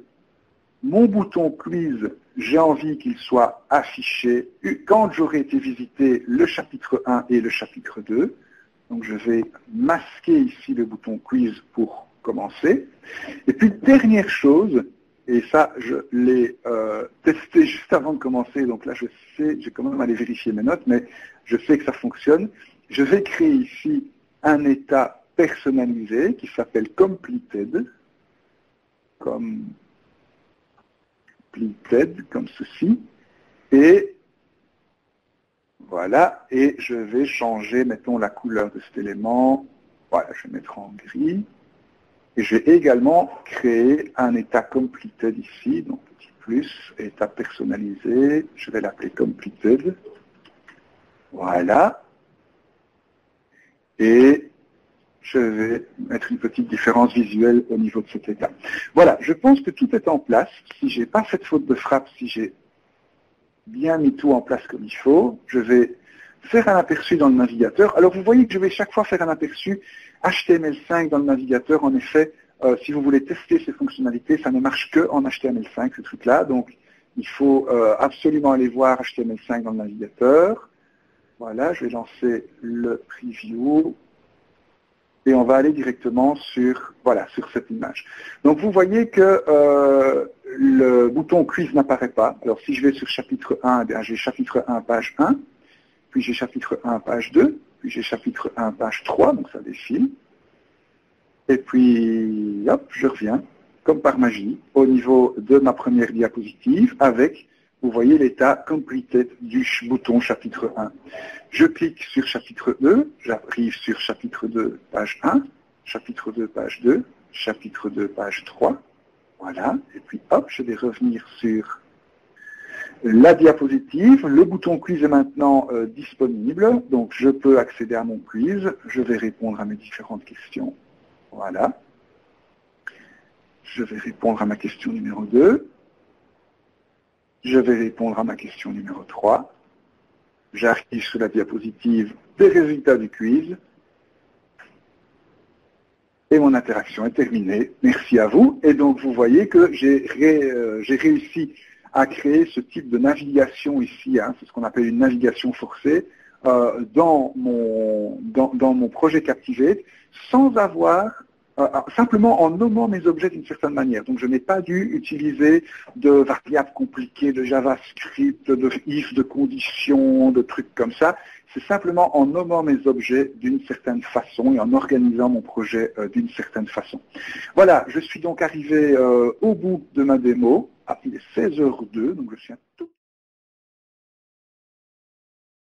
mon bouton quiz, j'ai envie qu'il soit affiché quand j'aurai été visiter le chapitre 1 et le chapitre 2. Donc je vais masquer ici le bouton quiz pour commencer. Et puis dernière chose, et ça je l'ai testé juste avant de commencer, donc là je sais, j'ai quand même aller vérifier mes notes, mais je sais que ça fonctionne. Je vais créer ici un état personnalisé qui s'appelle completed, comme ceci, et voilà, et je vais changer, mettons, la couleur de cet élément, voilà, je vais mettre en gris, et je vais également créer un état completed ici, donc petit plus, état personnalisé, je vais l'appeler completed, voilà, et je vais mettre une petite différence visuelle au niveau de cet état. Voilà, je pense que tout est en place. Si je n'ai pas cette faute de frappe, si j'ai bien mis tout en place comme il faut, je vais faire un aperçu dans le navigateur. Alors vous voyez que je vais chaque fois faire un aperçu HTML5 dans le navigateur. En effet, si vous voulez tester ces fonctionnalités, ça ne marche que en HTML5, ce truc-là. Donc il faut absolument aller voir HTML5 dans le navigateur. Voilà, je vais lancer le preview. Et on va aller directement sur cette image. Donc vous voyez que le bouton quiz n'apparaît pas. Alors si je vais sur chapitre 1, j'ai chapitre 1, page 1, puis j'ai chapitre 1, page 2, puis j'ai chapitre 1, page 3, donc ça défile. Et puis, hop, je reviens, comme par magie, au niveau de ma première diapositive avec, vous voyez, l'état completed du bouton chapitre 1. Je clique sur chapitre 2, j'arrive sur chapitre 2, page 1, chapitre 2, page 2, chapitre 2, page 3, voilà, et puis hop, je vais revenir sur la diapositive. Le bouton quiz est maintenant disponible, donc je peux accéder à mon quiz, je vais répondre à mes différentes questions, voilà. Je vais répondre à ma question numéro 2, je vais répondre à ma question numéro 3, j'arrive sur la diapositive des résultats du quiz, et mon interaction est terminée. Merci à vous. Et donc vous voyez que j'ai réussi à créer ce type de navigation ici, c'est ce qu'on appelle une navigation forcée, dans mon projet Captivate, sans avoir simplement en nommant mes objets d'une certaine manière. Donc je n'ai pas dû utiliser de variables compliquées, de JavaScript, de if, de conditions, de trucs comme ça. C'est simplement en nommant mes objets d'une certaine façon et en organisant mon projet d'une certaine façon. Voilà, je suis donc arrivé au bout de ma démo. Il est 16h02, donc je suis un tout